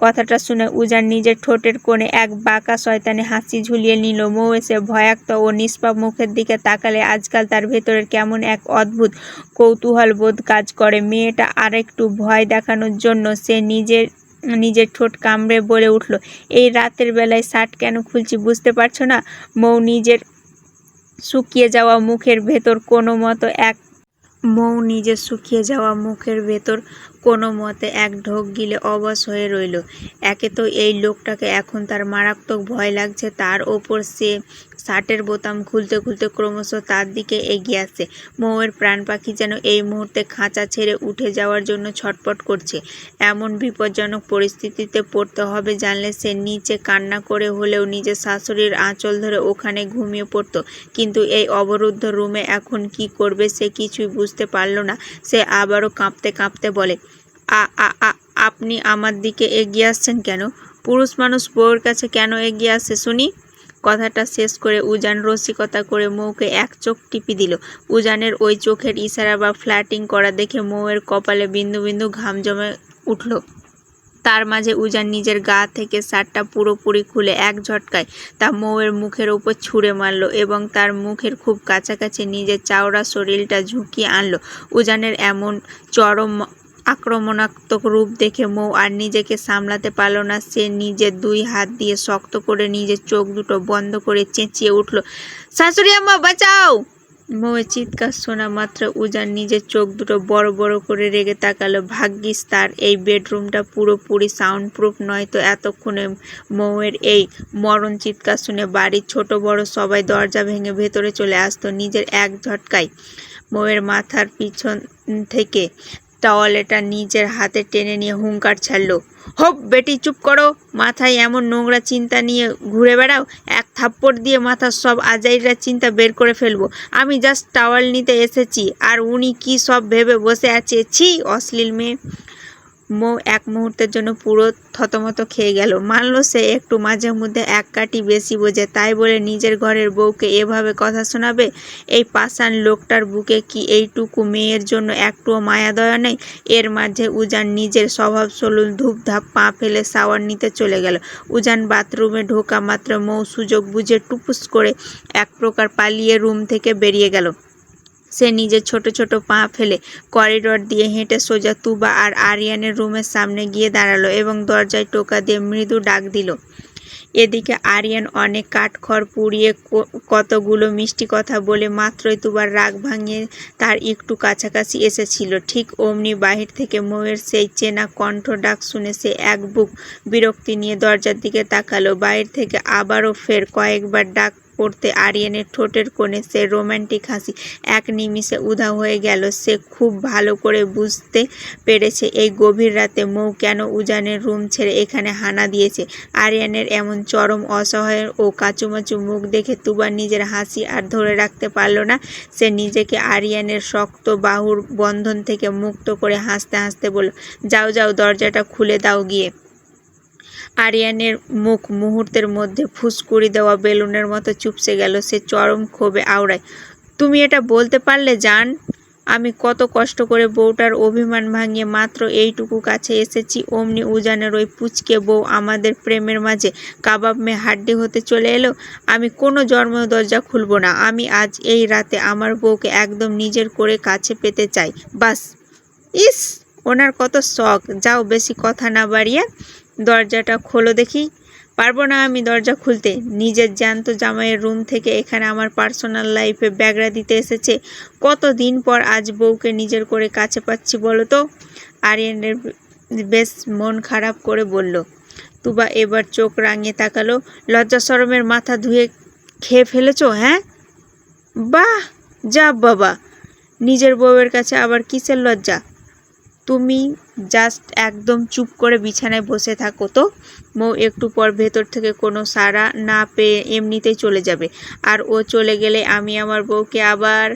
কথাটা শুনে উজান নিজের ঠোঁটের কোণে এক বাঁকা শয়তানি হাসি ঝুলিয়ে নিল। মৌ এসে ভয়াক্ত ও নিষ্পাপ মুখের দিকে তাকালে আজকাল তার ভেতরের কেমন এক অদ্ভুত কৌতূহল বোধ কাজ করে। মেয়েটা আরেকটু ভয় দেখানোর জন্য সে নিজের ঠোঁট কামড়ে বলে উঠল, এই রাতের বেলায় শার্ট কেন খুলছি বুঝতে পারছো না? মৌ নিজের শুকিয়ে যাওয়া মুখের ভেতর কোনো মতে এক ঢোক গিলে অবশ হয়ে রইল। একে তো এই লোকটাকে এখন তার মারাত্মক ভয় লাগছে, তার ওপর সে শার্টের বোতাম খুলতে খুলতে ক্রমশ তার দিকে এগিয়ে আসছে। মৌয়ের প্রাণ পাখি যেন এই মুহূর্তে খাঁচা ছেড়ে উঠে যাওয়ার জন্য ছটফট করছে। এমন বিপজ্জনক পরিস্থিতিতে পড়তে হবে জানলে সে নিচে কান্না করে হলেও নিজের শাশুড়ির আঁচল ধরে ওখানে ঘুমিয়ে পড়ত। কিন্তু এই অবরুদ্ধ রুমে এখন কি করবে সে কিছুই বুঝতে পারল না। সে আবারও কাঁপতে কাঁপতে বলে, আপনি আমার দিকে এগিয়ে আসছেন কেন? পুরুষ মানুষ বউয়ের কাছে কেন এগিয়ে আসে শুনি? কথাটা শেষ করে উজান রসিকতা করে মৌকে এক চোখ টিপি দিল। উজানের ওই চোখের ইশারা বা ফ্ল্যাটিং করা দেখে মৌয়ের কপালে বিন্দু বিন্দু ঘাম জমে উঠল। তার মাঝে উজান নিজের গা থেকে শার্টটা পুরোপুরি খুলে এক ঝটকায় তা মৌয়ের মুখের ওপর ছুঁড়ে মারল এবং তার মুখের খুব কাছাকাছি নিজের চাওড়া শরীরটা ঝুঁকিয়ে আনলো। উজানের এমন চরম আক্রমণাত্মক রূপ দেখে মৌ আর নিজেকে সামলাতে পারল না। সে নিজের 2 হাত দিয়ে শক্ত করে নিজের চোখ দুটো বন্ধ করে চেঁচিয়ে উঠল, শাশুড়ি আম্মা বাঁচাও! মৌয়ের চিৎকার শোনা মাত্র উজান নিজের চোখ দুটো বড় বড় করে রেগে তাকালো। ভাগ্যিস তার এই বেডরুমটা পুরোপুরি সাউন্ড প্রুফ, নয়তো এতক্ষণে মৌয়ের এই মরণ চিৎকার শুনে বাড়ির ছোট বড় সবাই দরজা ভেঙে ভেতরে চলে আসতো। নিজের এক ঝটকায় মৌয়ের মাথার পিছন থেকে টাওয়ালটা নিজের হাতে টেনে নিয়ে হুঙ্কার ছাড়ল, হোপ বেটি চুপ করো! মাথায় এমন নোংরা চিন্তা নিয়ে ঘুরে বেড়াও? এক থাপ্পড় দিয়ে মাথার সব আজাইরা চিন্তা বের করে ফেলবো। আমি জাস্ট টাওয়াল নিতে এসেছি আর উনি কি সব ভেবে বসে আছে? ছি, অশ্লীল মেয়ে! মৌ এক মুহূর্তের জন্য পুরো থতমত খেয়ে গেল। মানল সে একটু মাঝে মধ্যে এক কাঠি বেশি বোঝে, তাই বলে নিজের ঘরের বউকে এভাবে কথা শোনাবে? এই পাষাণ লোকটার বুকে কি এইটুকু মেয়ের জন্য একটুও মায়া দয়া নেই? এর মাঝে উজান নিজের স্বভাব সলুল ধূপধাপ পা ফেলে শাওয়ার নিতে চলে গেল। উজান বাথরুমে ঢোকা মাত্র মৌ সুযোগ বুঝে টুপুস করে এক প্রকার পালিয়ে রুম থেকে বেরিয়ে গেল। সে নিজের ছোট ছোট পা ফেলে করিডোর দিয়ে হেঁটে সোজা তুবা আর আরিয়ানের রুমের সামনে গিয়ে দাঁড়ালো এবং দরজায় টোকা দিয়ে মৃদু ডাক দিল। এদিকে আরিয়ান অনেক কাঠখড় পুড়িয়ে কতগুলো মিষ্টি কথা বলে মাত্রই তুবার রাগ ভাঙিয়ে তার একটু কাছাকাছি এসেছিল। ঠিক অমনি বাহির থেকে মৌয়ের সেই চেনা কণ্ঠ ডাক শুনে সে এক বুক বিরক্তি নিয়ে দরজার দিকে তাকালো। বাইরে থেকে আবারও ফের কয়েকবার ডাক পড়তে আরিয়ানের ঠোঁটের কোণে সে রোম্যান্টিক হাসি এক নিমিষে উধাও হয়ে গেল। সে খুব ভালো করে বুঝতে পেরেছে এই গভীর রাতে মৌ কেন উজানের রুম ছেড়ে এখানে হানা দিয়েছে। আরিয়ানের এমন চরম অসহায় ও কাচুমাচু মুখ দেখে তুবা নিজের হাসি আর ধরে রাখতে পারল না। সে নিজেকে আরিয়ানের শক্ত বাহুর বন্ধন থেকে মুক্ত করে হাসতে হাসতে বলল, যাও যাও, দরজাটা খুলে দাও গিয়ে। আরিয়ানের মুখ মুহূর্তের মধ্যে ফুসকুড়ি দেওয়া বেলুনের মতো চুপসে গেল। সে চরম ক্ষোভে আওড়ায়, তুমি এটা বলতে পারলে জান? আমি কত কষ্ট করে বউটার অভিমান ভাঙিয়ে মাত্র এইটুকু কাছে এসেছি, অমনি উজানের ওই পুচকে বউ আমাদের প্রেমের মাঝে কাবাব মে হাড্ডি হতে চলে এলো। আমি কোনো জন্ম দরজা খুলব না। আমি আজ এই রাতে আমার বউকে একদম নিজের করে কাছে পেতে চাই, বাস। ইস, ওনার কত শখ। যাও, বেশি কথা না বাড়িয়ে দরজাটা খোলো দেখি। পারবো না আমি দরজা খুলতে। নিজের জ্যান্ত জামাইয়ের রুম থেকে এখানে আমার পার্সোনাল লাইফে ব্যাগরা দিতে এসেছে। কতদিন পর আজ বউকে নিজের করে কাছে পাচ্ছি বলো তো। আরিয়ানের বেশ মন খারাপ করে বলল। তুবা এবার চোখ রাঙিয়ে তাকালো। লজ্জা শরমের মাথা ধুয়ে খেয়ে ফেলেছো, হ্যাঁ? বাহ, যা বাবা, নিজের বউয়ের কাছে আবার কিসের লজ্জা? তুমি জাস্ট একদম চুপ করে বিছানায় বসে থাকো তো। মৌ একটু পর ভেতর থেকে কোনো সাড়া না পেয়ে এমনিতেই চলে যাবে, আর ও চলে গেলে আমি আমার বউকে আবার।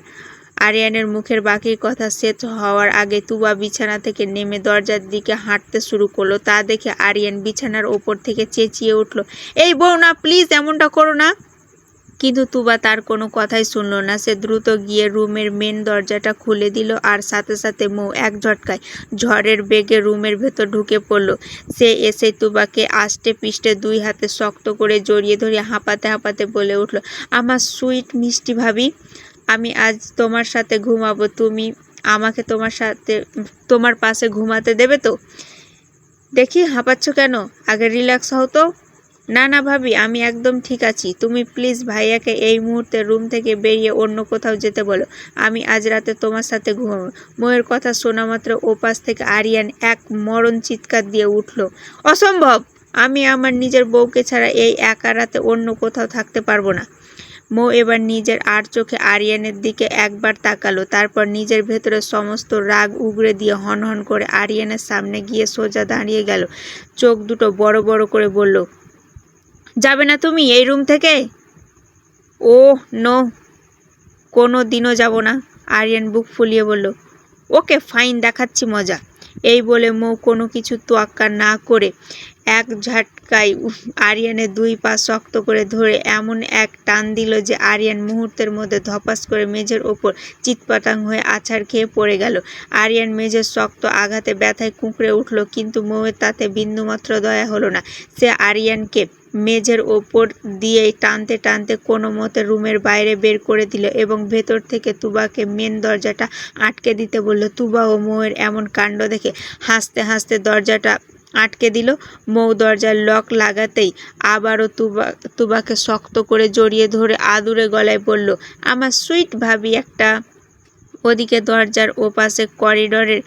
আরিয়ানের মুখের বাকি কথা শেষ হওয়ার আগে তুবা বিছানা থেকে নেমে দরজার দিকে হাঁটতে শুরু করলো। তা দেখে আরিয়ান বিছানার ওপর থেকে চেঁচিয়ে উঠল, এই বউ না, প্লিজ এমনটা করো না। কিন্তু তুবা তার কোনো কথাই শুনল না। সে দ্রুত গিয়ে রুমের মেন দরজাটা খুলে দিল, আর সাথে সাথে মৌ এক ঝটকায় ঝড়ের বেগে রুমের ভেতর ঢুকে পড়ল। সে এসে তুবাকে আষ্টে পিষ্টে দুই হাতে শক্ত করে জড়িয়ে ধরে হাঁপাতে হাঁপাতে বলে উঠল, আমার সুইট মিষ্টি ভাবি, আমি আজ তোমার সাথে ঘুমাবো। তুমি আমাকে তোমার পাশে ঘুমাতে দেবে তো? দেখি হাঁপাচ্ছ কেন, আগে রিল্যাক্স হও তো। না না ভাবি, আমি একদম ঠিক আছি। তুমি প্লিজ ভাইয়াকে এই মুহূর্তে রুম থেকে বেরিয়ে অন্য কোথাও যেতে বলো। আমি আজ রাতে তোমার সাথে ঘুমাবো। ময়ের কথা শোনা মাত্র ওপাশ থেকে আরিয়ান এক মরণ চিৎকার দিয়ে উঠল, অসম্ভব! আমি আমার নিজের বউকে ছাড়া এই একা রাতে অন্য কোথাও থাকতে পারবো না। মৌ এবার নিজের আর চোখে আরিয়ানের দিকে একবার তাকালো, তারপর নিজের ভেতরে সমস্ত রাগ উগরে দিয়ে হনহন করে আরিয়ানের সামনে গিয়ে সোজা দাঁড়িয়ে গেল। চোখ দুটো বড় বড় করে বলল, যাবে না তুমি এই রুম থেকে? ওহ নো, কোনো দিনও যাব না। আরিয়ান বুক ফুলিয়ে বলল, ওকে ফাইন, দেখাচ্ছি মজা। এই বলে মৌ কোনো কিছু তোয়াক্কা না করে এক ঝটকায় আরিয়ানের দুই পা শক্ত করে ধরে এমন এক টান দিল যে আরিয়ান মুহূর্তের মধ্যে ধপাস করে মেঝের ওপর চিৎপাটাং হয়ে আছাড় খেয়ে পড়ে গেল। আরিয়ান মেঝের শক্ত আঘাতে ব্যথায় কুঁকড়ে উঠল, কিন্তু মৌয়ের তাতে বিন্দুমাত্র দয়া হলো না। সে আরিয়ানকে মেঝের ওপর দিয়েই টানতে টানতে কোনো মতে রুমের বাইরে বের করে দিল এবং ভেতর থেকে তুবাকে মেন দরজাটা আটকে দিতে বলল। তুবা ও মৌয়ের এমন কাণ্ড দেখে হাসতে হাসতে দরজাটা আটকে দিল। মৌ দরজার লক লাগাতেই আবারও তুবাকে শক্ত করে জড়িয়ে ধরে আদুরে গলায় বলল, আমার সুইট ভাবি একটা। ওদিকে দরজার ওপাশে করিডোরের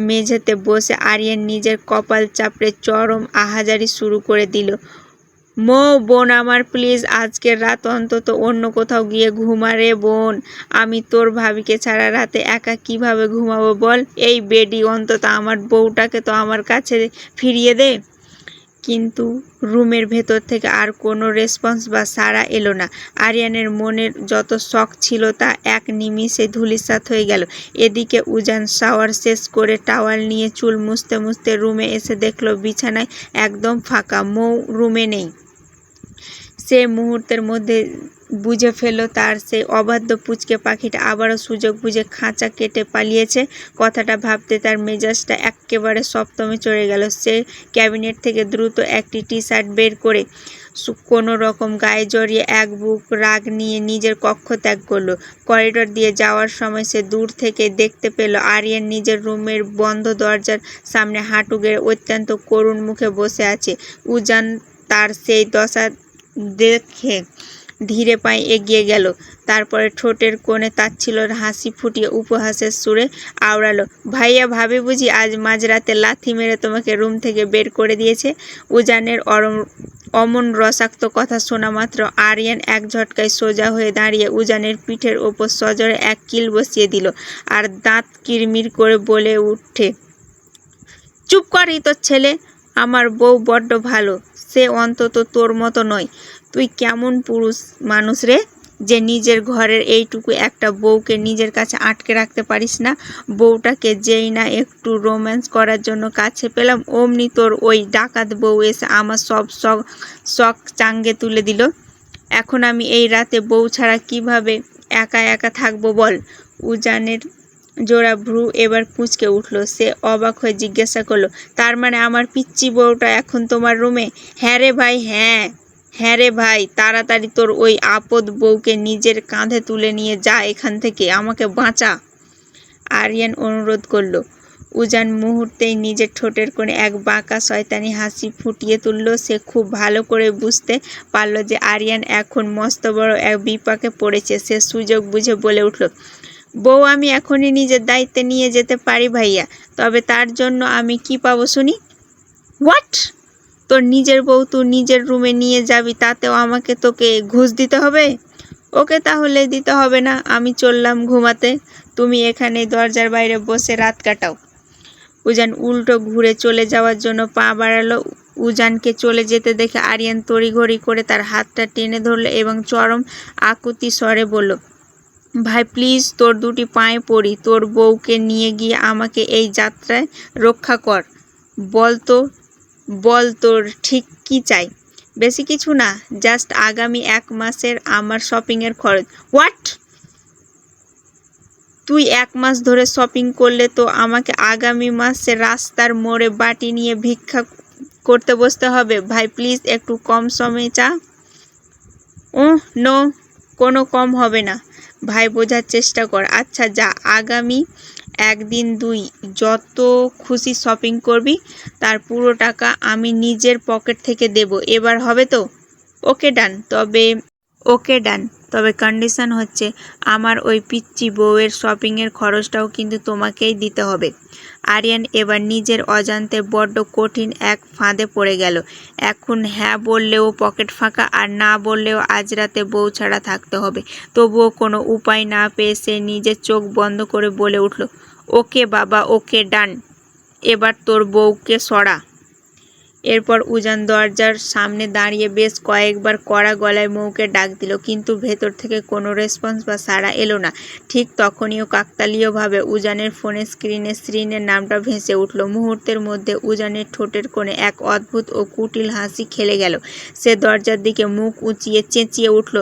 মেঝেতে বসে আরিয়ান নিজের কপাল চাপড়ে চরম আহাজারি শুরু করে দিল। মৌ বোন আমার, প্লিজ আজকের রাত অন্তত অন্য কোথাও গিয়ে ঘুমা রে বোন। আমি তোর ভাবিকে ছাড়া রাতে একা কিভাবে ঘুমাবো বল? এই বেডি, অন্তত আমার বউটাকে তো আমার কাছে ফিরিয়ে দে। কিন্তু রুমের ভেতর থেকে আর কোনো রেসপন্স বা সাড়া এলো না। আরিয়ানের মনের যত শখ ছিল তা এক নিমিষে ধূলিসাৎ হয়ে গেল। এদিকে উজান শাওয়ার শেষ করে টাওয়াল নিয়ে চুল মুছতে মুছতে রুমে এসে দেখলো বিছানায় একদম ফাঁকা, মৌ রুমে নেই। সে মুহূর্তের মধ্যে বুঝে ফেলল তার সেই অবাধ্য পুচকে পাখিটা আবারও সুযোগ বুঝে খাঁচা কেটে পালিয়েছে। কথাটা ভাবতে তার মেজাজটা এক্কেবারে সপ্তমে চড়ে গেল। সে ক্যাবিনেট থেকে দ্রুত একটি টি শার্ট বের করে কোনো রকম গায়ে জড়িয়ে এক বুক রাগ নিয়ে নিজের কক্ষ ত্যাগ করলো। করিডোর দিয়ে যাওয়ার সময় সে দূর থেকে দেখতে পেল আরিয়ান নিজের রুমের বন্ধ দরজার সামনে হাঁটু গেড়ে অত্যন্ত করুণ মুখে বসে আছে। উজান তার সেই দশা দেখে ধীরে পায়ে এগিয়ে গেল, তারপরে ঠোঁটের কোণে তাচ্ছিল্যের হাসি ফুটিয়ে উপহাসের সুরে আওড়ালো, ভাইয়া ভাবি বুঝি আজ মাঝরাতে লাথি মেরে তোমাকে রুম থেকে বের করে দিয়েছে? উজানের অমন রসাক্ত কথা শোনা মাত্র আরিয়ান এক ঝটকায় সোজা হয়ে দাঁড়িয়ে উজানের পিঠের ওপর সজোরে এক কিল বসিয়ে দিল, আর দাঁত কিরমির করে বলে উঠে, চুপ করই তোর ছেলে। আমার বউ বড্ড ভালো, সে অন্তত তোর মতো নয়। তুই কেমন পুরুষ মানুষ রে, যে নিজের ঘরের এইটুকু একটা বউকে নিজের কাছে আটকে রাখতে পারিস না? বউটাকে যেই না একটু রোম্যান্স করার জন্য কাছে পেলাম, অমনি তোর ওই ডাকাত বউ এসে আমার সব শখ চাঙ্গে তুলে দিল। এখন আমি এই রাতে বউ ছাড়া কিভাবে একা একা থাকবো বল? উজানের জোড়া ভ্রু এবার কুঁচকে উঠল। সে অবাক হয়ে জিজ্ঞাসা করলো, তার মানে আমার পিচ্চি বউটা এখন তোমার রুমে? হ্যাঁ রে ভাই, হ্যাঁ হ্যাঁ রে ভাই, তাড়াতাড়ি তোর ওই আপদ বউকে নিজের কাঁধে তুলে নিয়ে যা এখান থেকে, আমাকে বাঁচা। আরিয়ান অনুরোধ করল। উজান মুহূর্তেই নিজের ঠোঁটের কোণে এক বাঁকা শয়তানি হাসি ফুটিয়ে তুলল। সে খুব ভালো করে বুঝতে পারল যে আরিয়ান এখন মস্ত বড় এক বিপাকে পড়েছে। সে সুযোগ বুঝে বলে উঠল, বউ আমি এখনই নিজের দায়িত্বে নিয়ে যেতে পারি ভাইয়া, তবে তার জন্য আমি কি পাবো শুনি? হোয়াট? তোর নিজের বউ তুই নিজের রুমে নিয়ে যাবি, তাতেও আমাকে তোকে ঘুষ দিতে হবে? ওকে, তাহলে দিতে হবে না, আমি চললাম ঘুমাতে, তুমি এখানে দরজার বাইরে বসে রাত কাটাও। উজান উল্টো ঘুরে চলে যাওয়ার জন্য পা বাড়ালো। উজানকে চলে যেতে দেখে আরিয়ান তড়িঘড়ি করে তার হাতটা টেনে ধরল এবং চরম আকুতি স্বরে বলল, ভাই প্লিজ, তোর দুটি পায়ে পড়ি, তোর বউকে নিয়ে গিয়ে আমাকে এই যাত্রায় রক্ষা কর। বল তোর ঠিক কি চাই? বেশি কিছু না, জাস্ট আগামী 1 মাসের আমার শপিংয়ের খরচ। হোয়াট? তুই 1 মাস ধরে শপিং করলে তো আমাকে আগামী মাসে রাস্তার মোড়ে বাটি নিয়ে ভিক্ষা করতে বসতে হবে। ভাই প্লিজ একটু কম সময়ে চা। নো, কোনো কম হবে না ভাই, বোঝার চেষ্টা কর। আচ্ছা যা, আগামী 1 দিন 2 যত খুশি শপিং করবি, তার পুরো টাকা আমি নিজের পকেট থেকে দেব। এবার হবে তো? ওকে ডান, তবে কন্ডিশন হচ্ছে আমার ওই পিচ্চি বউয়ের শপিংয়ের খরচটাও কিন্তু তোমাকেই দিতে হবে। আরিয়ান এবার নিজের অজান্তে বড্ড কঠিন এক ফাঁদে পড়ে গেল। এখন হ্যাঁ বললেও পকেট ফাঁকা, আর না বললেও আজ রাতে বউ ছাড়া থাকতে হবে। তবুও কোনো উপায় না পেয়ে সে নিজের চোখ বন্ধ করে বলে উঠল, ওকে বাবা, ওকে ডান, এবার তোর বউকে সরা। এরপর উজান দরজার সামনে দাঁড়িয়ে বেশ কয়েকবার কড়া গলায় মৌকে ডাক দিল, কিন্তু ভেতর থেকে কোনো রেসপন্স বা সাড়া এলো না। ঠিক তখনই কাকতালীয়ভাবে উজানের ফোনের স্ক্রিনে শ্রীনের নামটা ভেসে উঠল। মুহূর্তের মধ্যে উজানের ঠোঁটের কোণে এক অদ্ভুত ও কুটিল হাসি খেলে গেল। সে দরজার দিকে মুখ উঁচিয়ে চেঁচিয়ে উঠল,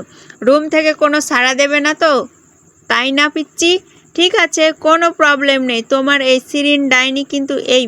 রুম থেকে কোনো সাড়া দেবে না তো, তাই না পিচ্চি? ঠিক আছে, কোনো প্রবলেম নেই। তোমার এই সিরিন ডাইনি কিন্তু এই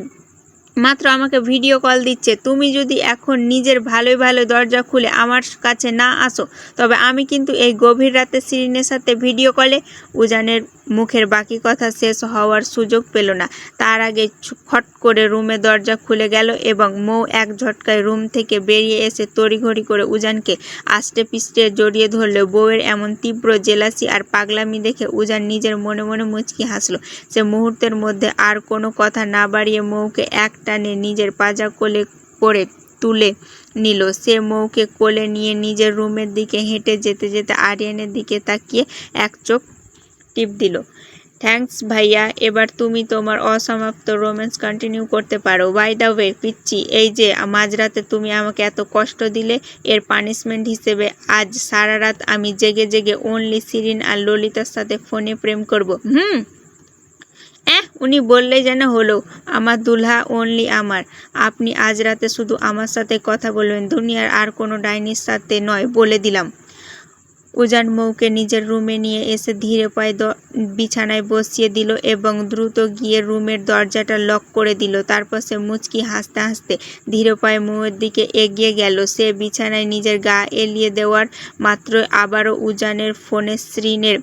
মাত্র আমাকে ভিডিও কল দিচ্ছে। তুমি যদি এখন নিজের ভালোই ভালো দরজা খুলে আমার কাছে না আসো, তবে আমি কিন্তু এই গভীর রাতে শিরিনের সাথে ভিডিও কলে। উজানের মুখের বাকি কথা শেষ হওয়ার সুযোগ পেল না। তার আগে খট করে রুমের দরজা খুলে গেল এবং মৌ এক ঝটকায় রুম থেকে বেরিয়ে এসে তড়িঘড়ি করে উজানকে আষ্টে পিষ্টে জড়িয়ে ধরল। বউয়ের এমন তীব্র জেলাসি আর পাগলামি দেখে উজান নিজের মনে মনে মুচকি হাসল। সে মুহূর্তের মধ্যে আর কোনো কথা না বাড়িয়ে মৌকে এক টানে নিজের পাজা কোলে করে তুলে নিল। সে মৌকে কোলে নিয়ে নিজের রুমের দিকে হেঁটে যেতে যেতে আরিয়ানের দিকে তাকিয়ে এক চোখ টিপ দিল। থ্যাঙ্কস ভাইয়া, এবার তুমি তোমার অসমাপ্ত রোম্যান্স কন্টিনিউ করতে পারো। বাই দ্য ওয়ে পিচ্চি, এই যে মাঝরাতে তুমি আমাকে এত কষ্ট দিলে, এর পানিশমেন্ট হিসেবে আজ সারা রাত আমি জেগে জেগে অনলি শিরিন আর ললিতার সাথে ফোনে প্রেম করব। উনি বললেই যেন হলো, আমার দুলহা অনলি আমার। আপনি আজ রাতে শুধু আমার সাথে কথা বলবেন, দুনিয়ার আর কোনো ডাইনির সাথে নয়, বলে দিলাম। উজান মৌকে নিজের রুমে নিয়ে এসে ধীরে পায়ে বিছানায় বসিয়ে দিল এবং দ্রুত গিয়ে রুমের দরজাটা লক করে দিল। তারপর সে মুচকি হাসতে হাসতে ধীরে পায়ে মৌয়ের দিকে এগিয়ে গেল। সে বিছানায় নিজের গা এলিয়ে দেওয়ার মাত্র আবারও উজানের ফোনে শ্রীনের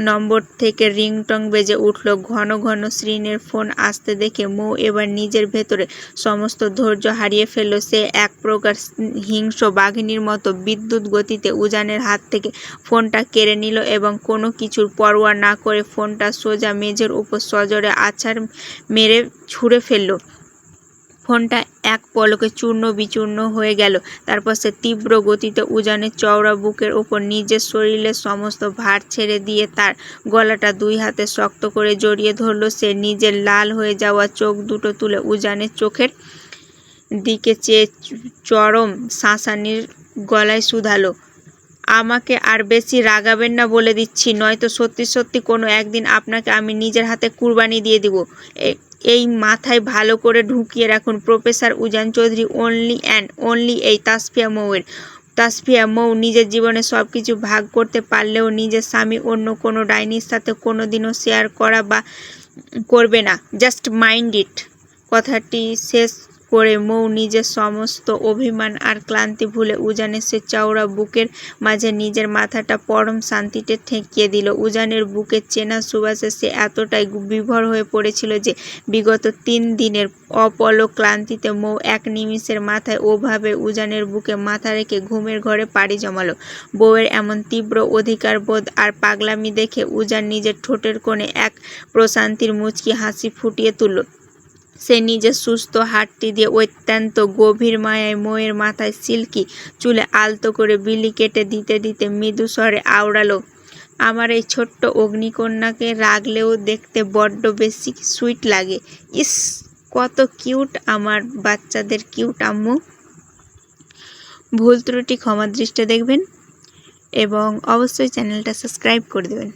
নম্বর থেকে রিংটং বেজে উঠল। ঘন ঘন শ্রীনের ফোন আসতে দেখে মৌ এবার নিজের ভেতরে সমস্ত ধৈর্য হারিয়ে ফেলল। সে এক প্রকার হিংস্র বাঘিনীর মতো বিদ্যুৎ গতিতে উজানের হাত থেকে ফোনটা কেড়ে নিল এবং কোনো কিছুর পরোয়া না করে ফোনটা সোজা মেঝের উপর সজোরে আছাড় মেরে ছুঁড়ে ফেলল। ফোনটা এক পলকে চূর্ণ বিচূর্ণ হয়ে গেল। তারপর সে তীব্র গতিতে উজানের চওড়া বুকের উপর নিজের শরীরের সমস্ত ভার ছেড়ে দিয়ে তার গলাটা 2 হাতে শক্ত করে জড়িয়ে ধরল। সে নিজের লাল হয়ে যাওয়া চোখ দুটো তুলে উজানের চোখের দিকে চেয়ে চরম শাঁসানির গলায় শুধালো, আমাকে আর বেশি রাগাবেন না বলে দিচ্ছি, নয়তো সত্যি সত্যি কোনো একদিন আপনাকে আমি নিজের হাতে কুরবানি দিয়ে দিব। এই মাথায় ভালো করে ঢুকিয়ে রাখুন, professor Ujan Chowdhury only and only এই তাসফিয়া মৌয়ের। তাসফিয়া মৌ নিজের জীবনে সব কিছু ভাগ করতে পারলেও নিজের স্বামী অন্য কোনো ডাইনির সাথে কোনোদিনও শেয়ার করা বা করবে না, জাস্ট মাইন্ড ইট। কথাটি শেষ করে মৌ নিজের সমস্ত অভিমান আর ক্লান্তি ভুলে উজানের সে চওড়া বুকের মাঝে নিজের মাথাটা পরম শান্তিতে ঠেকিয়ে দিল। উজানের বুকের চেনা সুবাসে সে এতটাই বিভোর হয়ে পড়েছিল যে বিগত 3 দিনের অপলক ক্লান্তিতে মৌ এক নিমিষের মাথায় ওভাবে উজানের বুকে মাথা রেখে ঘুমের ঘরে পাড়ি জমালো। বউয়ের এমন তীব্র অধিকারবোধ আর পাগলামি দেখে উজান নিজের ঠোঁটের কোণে এক প্রশান্তির মুচকি হাসি ফুটিয়ে তুলল। সে নিজের সুস্থ হাতটি দিয়ে অত্যন্ত গভীর মায়ায় মৌয়ের মাথায় সিল্কি চুলে আলতো করে বিলি কেটে দিতে দিতে মৃদু স্বরে আওড়ালো, আমার এই ছোট্ট অগ্নিকন্যাকে রাগলেও দেখতে বড্ড বেশি সুইট লাগে। ইস, কত কিউট আমার বাচ্চাদের কিউট আম্মু। ভুল ত্রুটি ক্ষমা দৃষ্টিতে দেখবেন এবং অবশ্যই চ্যানেলটা সাবস্ক্রাইব করে দেবেন।